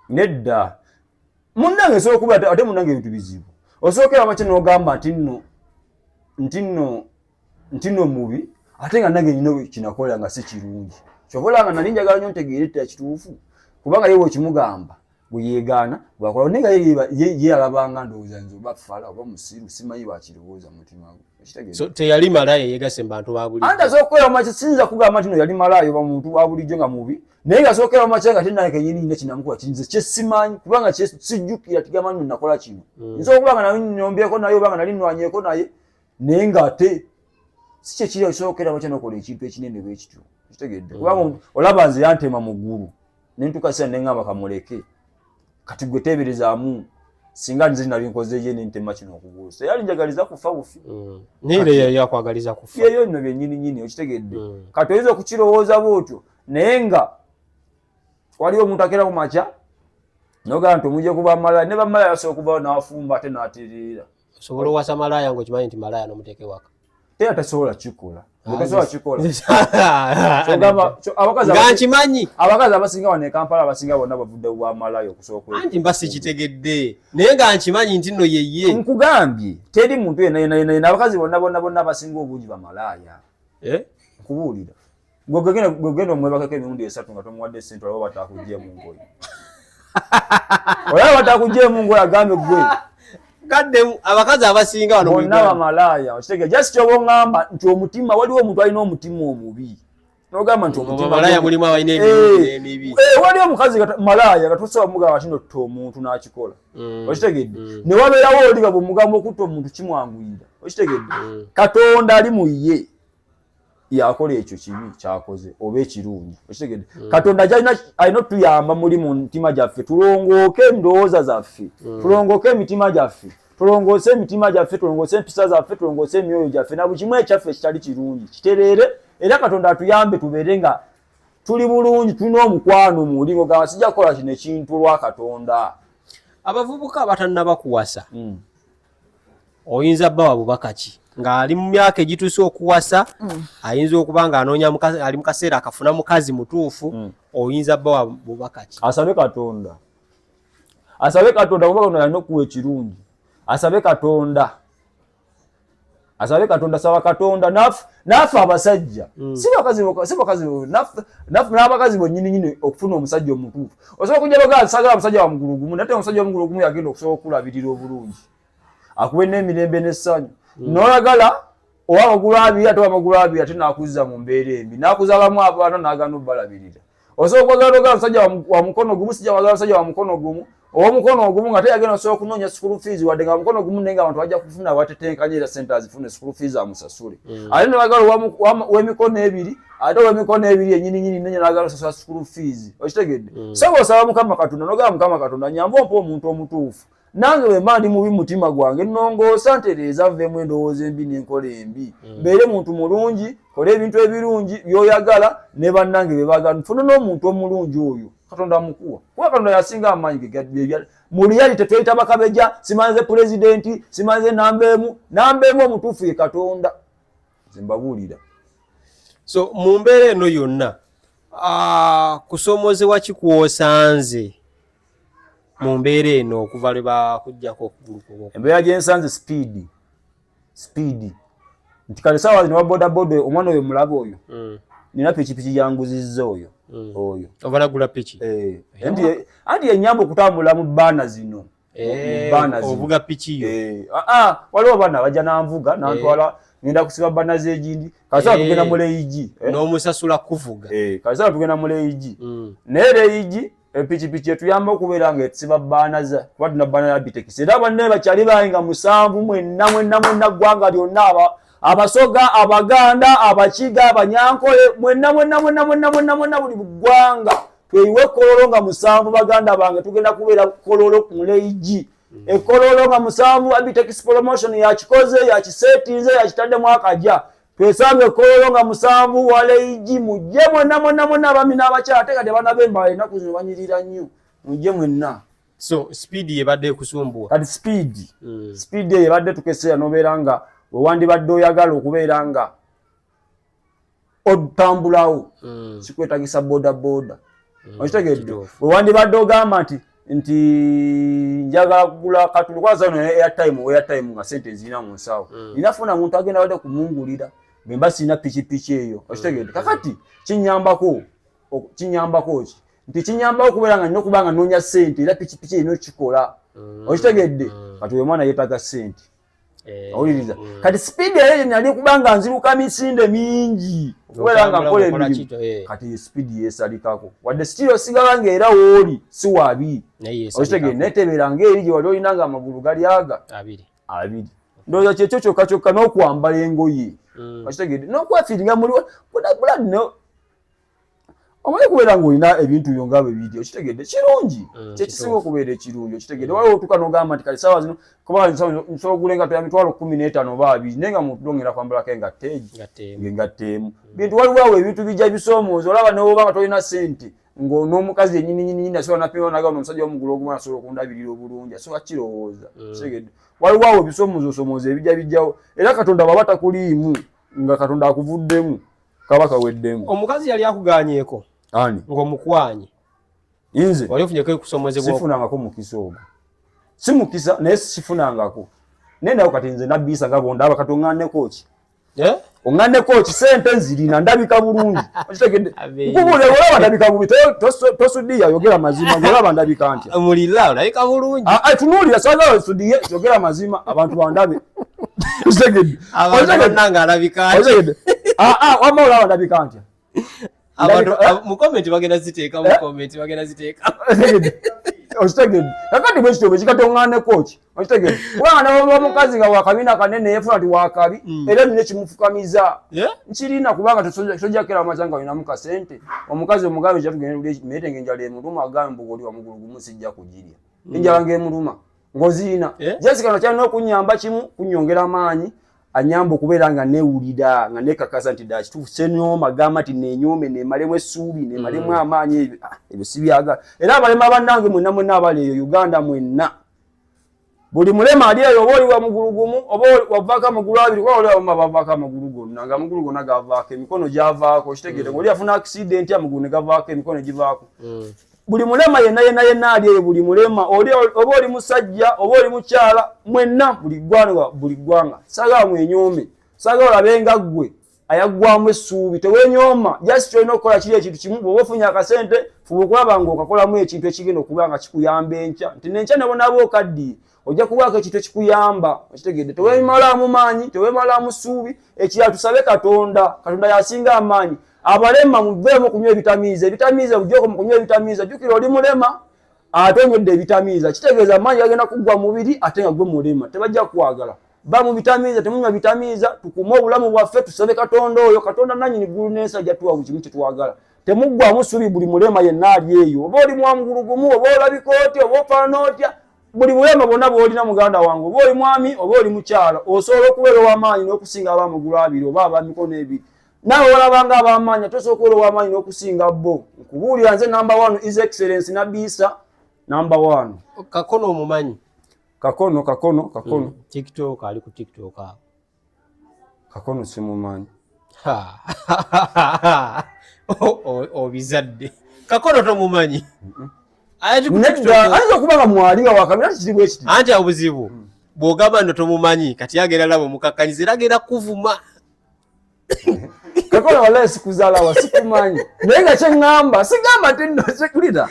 Nedda munnange esobola okuba ate munnange ebintu bizibu osookera makye n'ogamba nti nno mubi ate nga nange nina kinakola nga si kirungi. Kyobola nga nali njagala nnyo ntegeere kituufu kubanga yewe okimugamba bwe yeegaana bwakola naye nga ye alabanga ndowooza nze oba fala oba musiru simanyi bwakirowooza mu mutima gwe. So teyali malaaya yeegasse mu bantu ba bulijjo. Andi asookola makye siyinza kugamba nti no yali malaaya oba muntu wa bulijjo nga mubi naye nga asookola makye nga tennaye kenyini nina kinamukola kinze kye simanyi kubanga sijjukira tigamba nti nakola kino. Nsobola okuba nga nali nnyombyeko naye oba nga nali nnwanyeeko naye naye ng'ate si kye kiri okusookera makye n'okola ekintu ekinene bwe kityo. Kitegedde kubanga olaba nze yantema mu ggulu ne ntuuka sira ne ngamba kamuleke kati gwe teeberezaamu singa nze nali nkoze ye n'entema kino okugulu teyali njagaliza kufa bufi niire yakwagaliza kufa yeyo nno byennyini. Okitegedde kati oyinza okukirowooza bw'otyo naye nga waliwo omuntu akeera mu makya n'ogamba nti omujje kuba malaaya ne bamalaaya basobola okubawo n'afumba ate n'atereera. Osobola owasa malaaya ng'okimanyi nti malaaya n'omuteeke waka tera tasobola kikola. Tasobola kikola. Nga nkimanyi abakazi abasinga wano e Kampala abasinga bonna bavudde bwa malaaya okusooka. Anti mba sikitegedde naye nga nkimanyi nti nno yeye. Nkugambye teri muntu yenna abakazi bonna abasinga obungi bamalaaya. Nkubuulira gwegenda omwebakako emirundi 3 nga tomuwadde ssente olaba batakuggyemu ngoye. olaba batakujje mungu yagambe gwe gaddemu abakazi abasinga wano bonna bamalaya okitegeera just kyoba ngamba nti omutima waliwo omuntu alina omutima omubi nogamba nti omutima malaya mulimu abalina emibi waliwo omukazi malaya katusobola mugamba kino tta omuntu n'akikola okitegedde ne wabeerawo oli nga bwemugamba okutta omuntu kimwanguyira okitegedde Katonda ali mu ye yakola ekyo kibi kyakoze oba ekirungi okitegedde Katonda alina otuyamba muli mu ntima gyaffe tulongooke endowooza zaffe tulongooke emitima gyaffe tulongoose emitima gyaffe tulongoose empisa zaffe tulongoose emyoyo gyaffe na buli kimu ekyaffe kitali kirungi kitereere era Katonda atuyambe tubeere nga tuli bulungi tulina omukwano muli ng'ogamba sijja kukola kino ekintu lwa Katonda. Abavubuka abatannaba kuwasa oyinza bbawa bubaka ki ng'ali mu myaka egituuse okuwasa ayinza okuba ng'anoonya mukazi ali mu kaseera akafuna mukazi mutuufu oyinza bbawa bubaka ki? Asabe Katonda kuba Katonda alina okuwa ekirungi asabe Katonda saba Katonda naffe abasajja si bakazi n'abakazi bonnyini okufuna omusajja omutuufu osobola okujja bagala sagala omusajja wa mugulu gumu nate omusajja wa mugulu gumu yagenda okusobola okulabirira obulungi akuwe n'emirembe n'essanyu n'olagala owa amagulu abiri ate amagulu abiri ate n'akuzza mu mbeera embi n'akuzaalamu abaana n'agana obbalabirira osobola okwagala ogala omusajja wa mukono gumu sijja wagala omusajja wa mukono gumu omukono ogumu nga teyagenda osobola okunoonya school fees wadde nga mukono gumu naye nga abantu bajja kufuna watetenkanya era ssente azifune school fees amusasule ate ne bagala w'emikono ebiri ate ow'emikono ebiri ennyininyini nenya n'agala osasula school fees okitegedde so bw'osaba Mukama Katonda n'ogamba Mukama Katonda nyamba ompa omuntu omutuufu nange bwe mba ndi mubi mutima gwange nnongoosa ntereeza nveemu endowooza embi n'enkola embi mbeere muntu mulungi kola ebintu ebirungi by'oyagala ne bannange be baagala nfune n'omuntu omulungi oyo Katonda mukuwa kuba Katonda yasinga amaanyi mu reality tweyita bakabeja simanze pulezidenti simanze nambeemu omutuufu ye Katonda zimbabuulira. So mu mbeera eno yonna kusoomozebwa kikuwosanze mu mbeera eno okuva lwe bakuggyako okugulu embeera gyensanze speed nti kale saawa zino wa bodaboda omwana oyo mulaba oyo nina pikipiki yanguzizza oyo obalagula piki anti enyamba okutambula mu bbaana zino ovuga piki yo waliwo baana bajja nanvuga nantwala ngenda kusiba bbaana zegindi kasaa tugenda mu leigi n'omusasula kuvuga kasaa tugenda mu leigi naye leigi epikipiki etuyamba okubeera nga etusiba bbaana za kuba tuna bbaana ya bitekisi era banne bakyali bayinga 7 mwenna ggwanga lyonna Abasoga, Abaganda, Abakiga, Abanyankole, mwenna buli ggwanga tweyiwe kololo nga 7 baganda bange tugenda kubeera kololo ku leigi ekololo nga 7 Abitex promotion yakikoze yakisetinze yakitaddemu akajja twesange kololo nga 7 wa leigi mujje mwenna abami n'abakyala ate kati abaana b'embala ennaku zino banyirira nnyo mujje mwenna. So speed yebadde kusumbuwa kati speed yebadde tukeseera n'obeera nga wewandibadde oyagala okubeera nga otambulawo sikwetagisa bodaboda okitegedde wewandibadde ogamba nti njagala kugula katulu kwaza no airtime nga sente zina mu nsawo inafuna muntu agenda wadde kumungulira bemba sina pikipiki eyo okitegedde kakati kinyambako ki nti kinyambako okubeera nga nina nga noonya sente era pikipiki eno kikola okitegedde kati we mwana yeetaga sente Oliriza. Kati speed yeye nali kubanga nziruka misinde mingi. Okubeera nga nkola emirimu. Kati speed yesalikako. Wadde still sigala ng'era wooli si wabi. Okitegedde netebera ng'eri gye wali olinanga amagulu gali aga. Abiri. Ndowooza kyekyo kyokka n'okwambala engoye. Okitegedde n'okwafiiringa muli blood no. Omanyi kubeera ng'olina ebintu byo nga bwe biri okitegedde kirungi kyekisinga okubeera ekirungi okitegedde waliwo otuuka n'ogamba nti kale saawa zino kuba nsobola okulenga ya mitwalo 15 oba 20 naye nga muntu longera kwambalako engatteemu bintu waliwo awo ebintu bijja bisoomooza olaba n'oba nga tolina ssente n'omukazi ennyininyini asobola napima naga n'omusajja w'omugulu ogumu asobola okundabirira obulungi asobola kirowooza kitegedde waliwo awo ebisoomooza ebijja bijjawo era Katonda bw'aba takuliimu nga Katonda akuvuddemu kaba kaweddemu. Omukazi yali akugaanyeeko ani ng'omukwanyi inze wali ofunyeko ekusomozebwa sifunangako mukisa ogwo si mukisa naye sifunangako naye nayo kati nze nabbiisa nga bonda abakatoŋŋaanneko ki ongane coach sente nzirina ndabika bulungi okitegedde nkubule olaba ndabika bubi tosudiya yogera mazima olaba ndabika ntya mulira olabika bulungi tunulira saga sudiye yogera mazima abantu bandabe okitegedde abantu nanga alabika okitegedde wama olaba ndabika ntya abantu mu comment bagenda ziteeka mu comment bagenda ziteeka okitegedde kakati bwe kityo bekikatongane coach okitegedde kubanga n'omukazi nga wakabina kanene yefuna ti wakabi era nine kimufukamiza nkirina kubanga tojakera amazanga olinamu kasente omukazi omugabe kyatugenda meetenga enjala emuluma agambe oli wamugulugumu sijja kugirya enjala ng'emuluma ng'oziina Jessica no kyalina okunyamba kimu kunyongera amaanyi anyamba okubeera nga neewulira nga nekakasa nti ddala kituufu senyooma gamba nti nenyoome nemalemu essuubi nemalemu amaanyi ebyo sibyagala era abalema bannange mwenna abali eyo Uganda mwenna buli mulema ali eyo oba oli wa mugulu gumu oba wavaako amagulu abiri kuba oli abamu bavaako amagulu gonna nga amagulu gonna gavaako emikono gyavaako kitegeere oli afuna accident amagulu ne gavaako emikono givaako buli mulema yenna ali eyo buli mulema oba oli musajja oba oli mukyala mwenna buli ggwanga saagala mwenyoome saagala olabenga ggwe ayaggwamu essuubi tewenyooma just olina okukola kiri ekintu kimu bw'oba ofunye akasente fuba okulaba nga okakolamu ekintu ekigenda okuba nga kikuyamba enkya nti nenkya nebonaba okaddiye ojja kubaako ekintu ekikuyamba okitegedde tewemalamu maanyi tewemalamu ssuubi ekirala tusabe katonda yasinga amaanyi abalema muveemu kunywa ebitamiiza bugyoko mu kunywa ebitamiiza jjukira oli mulema ate onywedde ebitamiiza kitegeeza amaanyi gagenda kuggwa mubiri ate nga gwe mulema tebajja kukwagala ba mu bitamiiza temunywa bitamiiza tukume obulamu bwaffe tusabe katonda oyo katonda nannyini ggulu n'ensi ajja tuwa buli kimu kyetwagala temuggwamu ssuubi buli mulema yenna ali eyo oba oli mwamugulu gumu oba olabika otya oba ofaana otya buli mulema bonna bw'olina muganda wange oba oli mwami oba oli mukyala osobola okubeera ow'amaanyi n'okusinga abamugulu abiri oba abamikono ebiri naawe walabanga ab'amaanyi tosobola okubeera ow'amaanyi n'okusinga bo nkubuulira nze number 1 His Excellency Nabisa number 1 Kakono omumanyi Kakono TikTok ali ku TikTok awo Kakono simumanyi obizadde Kakono tomumanyi ayinza okuba nga mwaliwa wakabira kirimu ekiti anti obuzibu bw'ogamba nno tomumanyi kati agenda laba omukakkanyiza era agenda kuvuma Kakono walayi sikuzaalawa sikumanyi naye nga kyeŋŋamba sigamba nti nno sekulira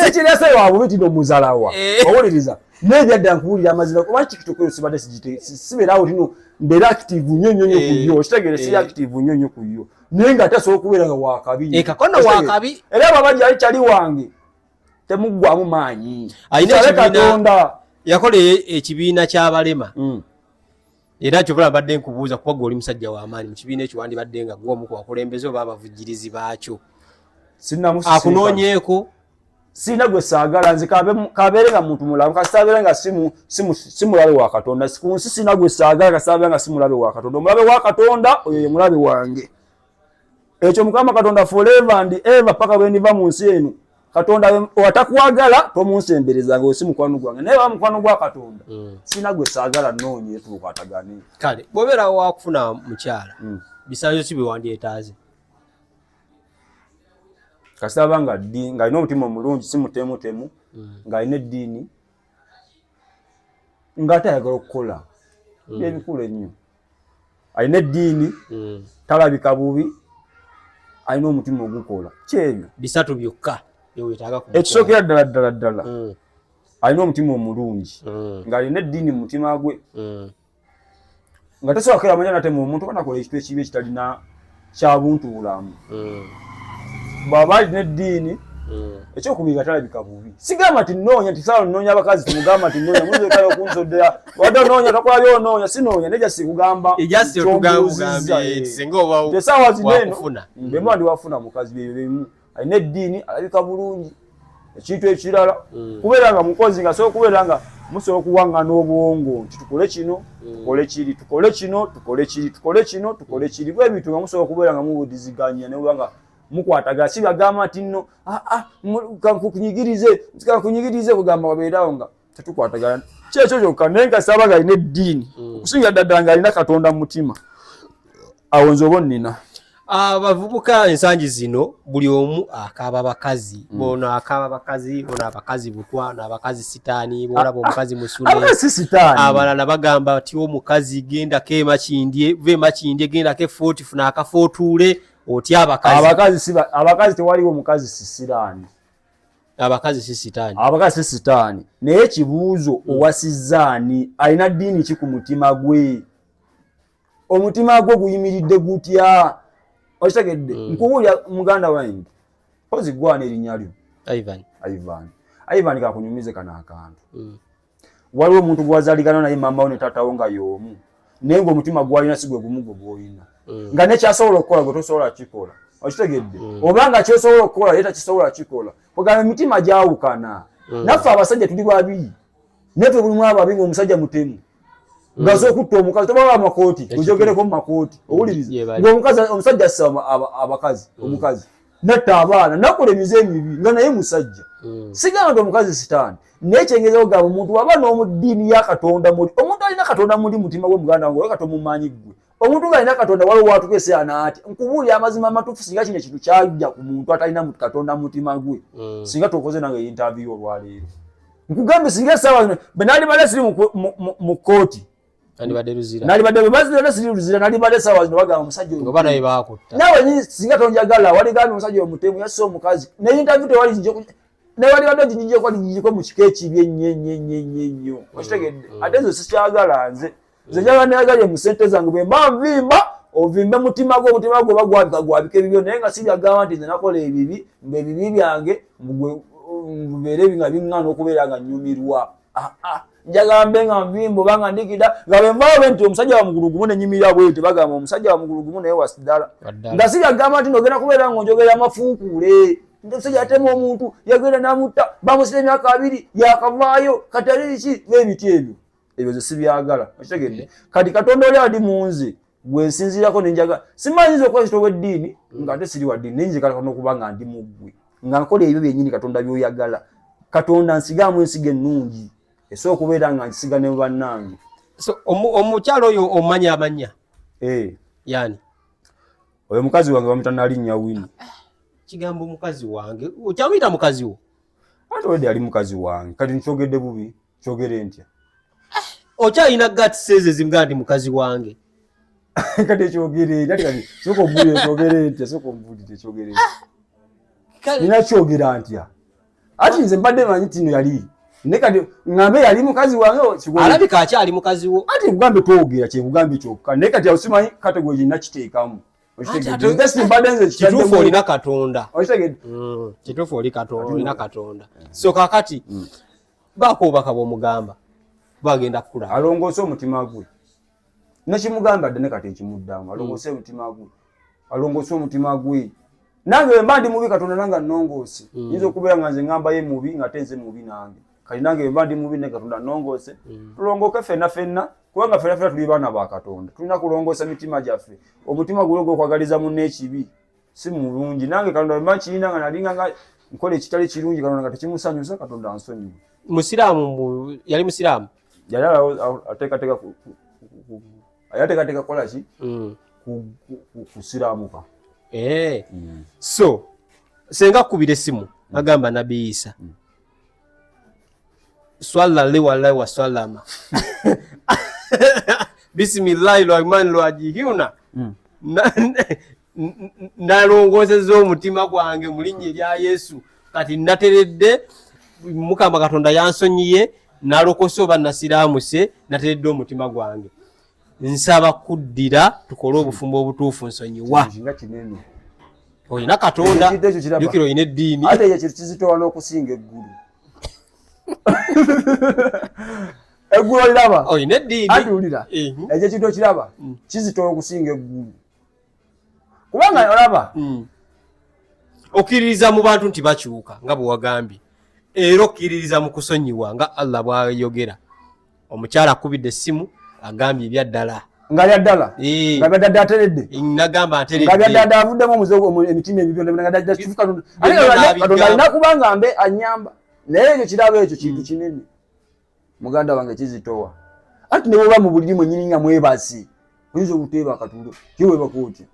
sikirese wabubi ti nomuzalawa owuliriza nebyadda nkuwulira amazima kuba tikitokoyo sibadde sibeerawo tino mbeera active nnyo kuyo kitegere si active nnyo kuyo naye nga tasobola okubeera nga wakabi Kakono wakabi era ababajja ali kyali wange temuggwamu maanyi Katonda yakola ekibiina ky'abalema era kyobula mbadde nkubuuza kuba gwe oli musajja w'amaanyi mu kibiina ekyo wandibadde nga gwe omu ku bakulembeze oba abavujjirizi baakyo akunoonyeeko sina gwe saagala nze kabeere nga muntu mulamu kasitabeere nga simulabe wa Katonda ku nsi sina gwe saagala kasitabeere nga simulabe wa Katonda omulabe wa Katonda oyo ye mulabe wange ekyo Mukama Katonda forever and ever paka bwe ndiva mu nsi eno Katonda watakwagala tomunsemberezanga osi mukwano gwange naye mukwano gwa Katonda sina gwe saagala noonye tukwatagane kale bw'obeera wakufuna mukyala bisanzo si biwandyetaaze kasaba nga ddi ng'alina omutima omulungi si mutemutemu ng'alina eddiini ng'ate ayagala okukola byebikulu ennyo alina eddiini talabika bubi alina omutima ogukola kyebyo bisatu byokka ekisookera ddala alina omutima omulungi ng'alina eddiini mu mutima gwe nga tasobola kera amanya nate mu muntu banakola ekintu ekibi ekitalina kyabuntuulamu bw'aba alina eddiini ekyokubiri nga talabika bubi sigamba nti nnoonya nti sawa nnoonya abakazi tumugamba nti nnoonya muyinza otala okunsodera wadde onoonya tokola byonoonya sinoonya neja sikugamba esaawa zineno bemba ndi wafuna mukazi byeyo bimu alina eddiini alabika bulungi ekintu ekirala kubeera nga mukozi nga sobola kubeera nga musobola okuwangana obwongo nti tukole kino tukole kiri tukole kino tukole kiri tukole kino tukole kiri bwe bintu nga musobola kubeera nga muwuliziganya ne bwanga mukwataga si bagamba nti nno kunyigirize kugamba wabeerawo nga tetukwatagana kyekyo kyokka naye nga sabaga alina eddiini okusinga ddala nga alina Katonda mu mutima awo nze oba nnina abavubuka ensangi zino buli omu akaaba bakazi bono akaaba bakazi bono abakazi butwa n'abakazi sitaani boolaba omukazi musune abalala bagamba ati omukazi genda ke makindye ve makindye genda ke footi funa akafootuule otya abakazi tewaliwo omukazi sisiraani abakazi sisitaani abakazi sisitaani naye ekibuuzo owasizaani alina ddiini ki ku mutima gwe omutima gwe guyimiridde gutya okitegedde nkubuulya muganda wange pozi gwana erinnya lyo Ivan kakunyumize kana akantu waliwo omuntu gwazaligana naye mama ne tatawo nga y'omu naye ng'omutima gwalina si gwe gumu gwe gwolina nga nekyasobola okukola gwe tosobola kikola okitegedde obanga kyosobola okukola ye takisobola kikola kugamba emitima gyawukana naffe abasajja tuli babiri netwe bulimu ababi ng'omusajja mutemu ngaze okutta omukazi tobaba amakooti ojogereko mu makooti owuliriza ng'omukazi omusajja assa abakazi omukazi natta abaana nakola emize emibi nga naye musajja sigamba nti omukazi sitaani naye kyengezaho gamba omuntu waba n'omuddiini ya katonda muli omuntu alina katonda muli mutima gwe muganda wange oleka tomumanyi ggwe omuntu ng'alina katonda waliwo watukese anaati nkubuulira amazima amatuufu singa kino ekintu kyajja ku muntu atalina katonda mu mutima gwe singa tokoze nange interview olwaleero nkugambe singa essaawa benaalibadde siri mu kooti nalibadde siri luzira nalibadde essaawa zino bagamba omusajja oyo nawe singa tonjagala waligambye omusajja oyo mutemu yasse omukazi ne interview tewalibadde oginjijeko aligijiko mu kiko ekibi ennyo okitegedde ate ezo sikyagala nze njagala neyagalye mu sente zange bwe mba nvimba ovimbe mutima gwe oba gwabika ebibyo naye nga sibyagamba nti nze nakola ebibi ng'ebibi byange bibeere nga biŋŋaana okubeera nga nnyumirwa njagala mbe nga nvimba oba nga ndikida nga bwe mbaabe nti omusajja wa mugulu gumu nenyimirira bwete bagamba omusajja wa mugulu gumu naye wasidala nga sibyagamba nti nogenda kubeera nga onjogera amafuukuule nti omusajja atema omuntu yagenda namutta bamusira emyaka 2 yakavaayo katali ki n'ebiti ebyo ze sibyagala okitegedde kati katonda oli ali mu nze gwe nsinziirako nenjagala simanyinza okuba kitobwa eddiini nga ate siri wa ddiini naye njagala katonda okuba nga ndi mu ggwe nga nkola ebyo byennyini katonda by'oyagala katonda nsigaamu ensigo ennungi esobola okubeera nga nsiga ne bannange omukyalo oyo omanya amanya yani oyo mukazi wange bamuyita nalinnya Wini kigambo mukazi wange okyamuyita mukazi wo ate wedde ali mukazi wange kati nkyogedde bubi kyogere ntya okyalina gatiseze zimugamba nti mukazi wange kati ekyogere kati soka ombulire kyogere ntya soka ombulire kyogere nina kyogera ntya ati nze mbadde manyi tino yali ne kati ngambe yali mukazi wange alabika akyali mukazi wo ati nkugambe twogera kyenkugambe kyokka naye kati osimanyi kategori nakiteekamu kituufu olina katonda kituufu oli katonda olina katonda so kakati baako obubaka bw'omugamba bagenda kukula alongoose omutima gwe nekimugamba dde ne kati ekimuddamu alongoose omutima gwe alongoose omutima gwe nange mba ndi mubi katonda nanga nnongoose yinza okubeera nga nze ngamba ye mubi nga tenze mubi nange kati nange mba ndi mubi ne katonda nnongoose tulongooke ffenna kubanga ffenna tuli baana ba katonda tulina kulongoosa mitima gyaffe omutima guli ogw'okwagaliza munne ekibi si mulungi nange katonda mba kirina nga nalinga nga nkola ekitali kirungi katonda nga tekimusanyusa katonda ansonyiwe musiraamu yali musiraamu yali ateekateeka kola ki kusiraamuka so senga kubira essimu agamba Nabii Isa swalla liwallahi wa swallama bisimillahi rahmani rahim nalongooseza omutima gwange mu linnya erya Yesu kati nateredde Mukama Katonda yansonyiye nalokosa oba nasiraamuse nateredde omutima gwange nsaba kuddira tukole obufumbo obutuufu nsonyiwa olina katonda jukira olina eddiini ate ekyo kizitowa n'okusinga eggulu eggulu oliraba olina eddiini ati wulira ekyo kintu okiraba kizitowa okusinga eggulu kubanga olaba okkiririza mu bantu nti bakyuka nga bwe wagambye era okkiririza mu kusonyiwa nga Allah bw'ayogera omukyala akubidde essimu agambye ebyaddala nga byaddala nga byaddala ateredde nagamba ateredde nga byaddala avuddemu omuze emitima emibyo nga byaddala kifuka Katonda alina kubanga mbe anyamba naye ekyo kiraba ekyo kintu kinene muganda wange kizitowa ati ne bwoba mu buliri mwennyini nga mwebasi oyinza obuteeba akatulo kiweebaka otya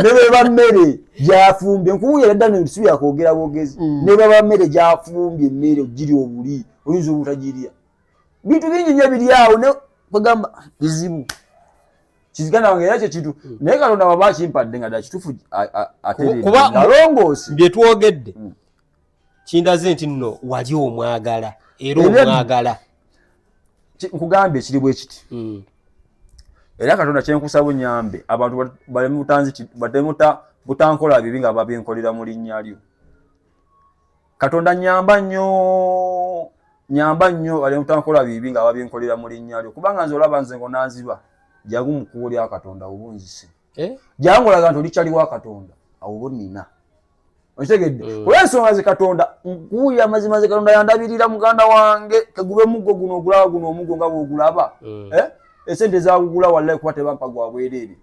ne baba mmere gyafumbye nkubuye edda ne nsubi akoogera bwogezi ne baba mmere gyafumbye mmere ogiri obuli oyinza obutagirya bintu bingi nnyo biri awo ne bagamba bizibu kizigana wange yakyo kitu naye Katonda baba akimpadde nga dakitufu kuba alongoosi bye twogedde kindaze nti nno wali omwagala era omwagala nkugambye ekiri bwe kiti era Katonda kyenkusaba nyambe abantu batemuta butankola bibi nga babinkolera mu linnya lyo Katonda nyamba nnyo bali mutankola bibi nga babinkolera mu linnya lyo kubanga nze olaba nze ngonanziba jagu mukuuli ya Katonda obunzise jangolaga nti olikyali wa Katonda awo bonnina okitegedde olw'ensonga zi Katonda nkuuya amazima ze Katonda yandabirira muganda wange kagube muggo guno ogulaba guno omuggo nga bw'ogulaba esente zagugula wallahi kuba tebampa gwa bwereere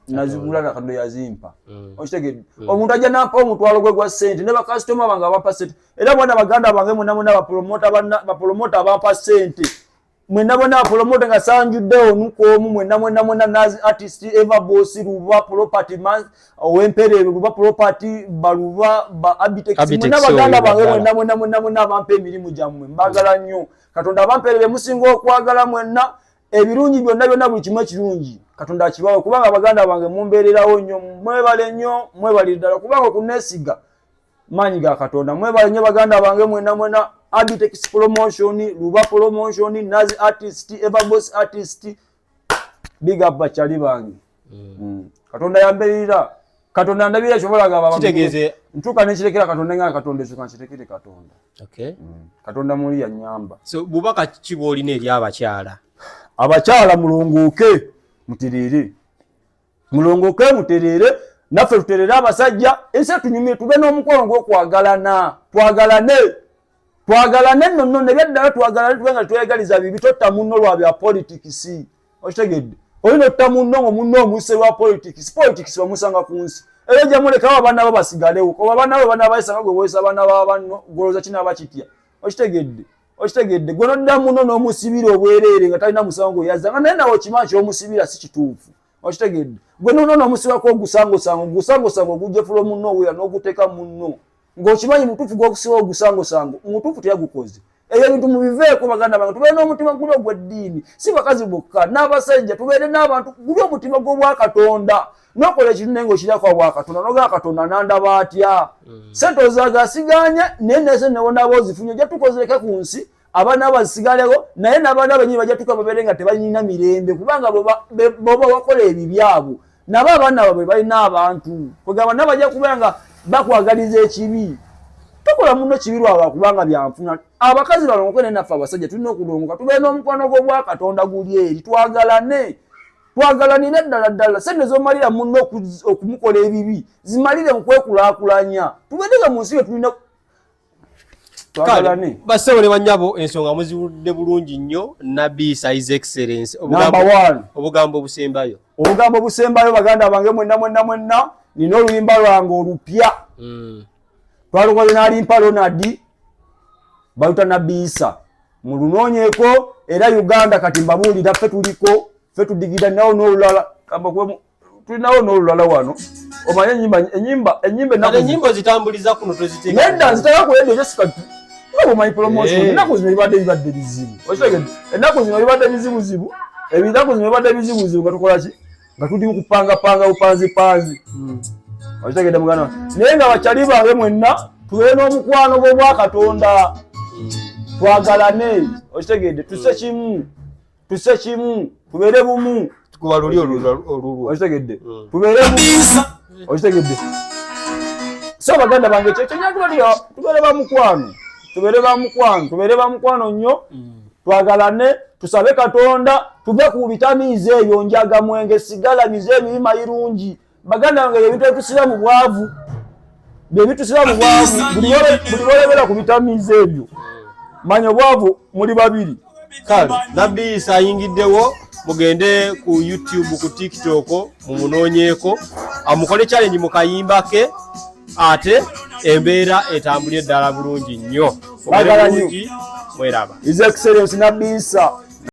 nazigula na Katonda yazimpa okitegedde omuntu ajja nampa omutwalo gwe gwa sente ne bakasitoma bange abampa sente era bwana baganda bange mwenna bapromota abampa sente mwenna bapromota nga sanjuddewo nukomu mwenna nazi artist Eva Boss Luba property man owemperero Luba property baluba ba Abitex mwenna baganda bange mwenna abampa emirimu gyammwe mbagala nnyo Katonda abamperere musinga okwagala mwenna ebirungi byonna buli kimu ekirungi Katonda akibawe kubanga baganda bange mumbeererawo nnyo mwebali ddala kubanga okuneesiga maanyi ga Katonda mwebale nnyo baganda bange mwenna Abitex promotion Luba promotion Nazi artist Eva Boss artist big up bakyali bange Katonda yambeerera Katonda ndabira kyobolaga baba kitegeeze ntuka nekirekera Katonda nga Katonda ekyo kankirekere Katonda okay Katonda muli ya nyamba so bubaka kibo olina eri abakyala mulongoke muterere naffe tuterere abasajja ensi tunyumye tube n'omukwano gw'okwagalana twagalane nno nebyaddala twagalane tubenga twegaliza bibi totta munno lwa bya politics okitegedde olina otta munno ngo munno omuyise lwa politics bamusanga ku nsi era ojja mulekawo abaana bo basigalewo kuba abaana bo bana bayisanga gwe boyisa abaana b'abanno goloza kina bakitya okitegedde gwe nodda munno n'omusibira obwereere nga talina musango yazza nga naye nawe kimanyi ky'omusibira si kituufu okitegedde gwe nonno n'omusibako ogusangosango ogujje fulo munno owera n'oguteeka munno ng'okimanyi mutuufu gw'okusiba ogusangosango mutuufu teyagukoze ebyo ebintu mubiveeko baganda bange tubeere n'omutima guli ogw'eddiini si bakazi bokka n'abasajja tubeere n'abantu guli omutima gw'obwakatonda nokola ekintu naye ng'okirako obwakatonda nogaa Katonda nandaba atya sente ozagasiganya naye nese newonaba ozifunye ojja tukozeke ku nsi abaana basigalewo naye n'abaana benyini bajja tuka babeere nga tebanyina mirembe kubanga boba wakola ebibyabo nabo abaana babwe balina abantu kwegamba nabajja kubeera nga bakwagaliza ekibi tokola munno kibi lwaba kubanga byanfuna abakazi balongoke naye naffe abasajja tulina okulongoka tubeere n'omukwano gw'obwakatonda guli eri twagalanire ddala sente zomalira munno okumukola ebibi zimalire mukwekulaakulanya tubeerega mu nsi tulina twagalane basebole banyabo ensonga muziwulidde bulungi nnyo Nabbi His Excellence obugambo obusembayo baganda bange mwenna nina oluyimba lwange olupya twalukoze n'alimpa Ronald baluta Nabbi Isa mulunoonyeeko era Uganda kati mbabuulira ffe tudigida nawo n'olulala tulinawo n'olulala wano omanye enyimba zitambuliza kuno toziteeka nedda nzitaka ku radio jessica omanyi promotion ennaku zino ibadde bizibu okitegedde ennaku zino ibadde bizibuzibu ebinaku zino ibadde bizibuzibu nga tukola ki nga tuli mu kupangapanga bupanzipanzi okitegedde mugana naye nga bakyali bange mwenna tubeere n'omukwano gw'obwakatonda twagalane okitegedde tuse kimu tubeere bumu tukuba luli olulwo okitegedde tubeere bumu okitegedde so baganda bange kyekyo nyakubalira tubeere bamukwano nnyo twagalane tusabe Katonda tuve ku bitamiizi ebyo njaga mwenge sigala mize ebirima irungi baganda bange ebintu ebitusira mu bwavu buli lwolebera ku bitamiizi ebyo manya obwavu muli babiri kale Nabbi Isa ayingiddewo mugende ku YouTube ku TikTok mumunoonyeeko amukole challenge mu kayimba ke ate embeera etambulye ddala bulungi nnyo bagala nnyo mweraba His Excellence Nabbi Isa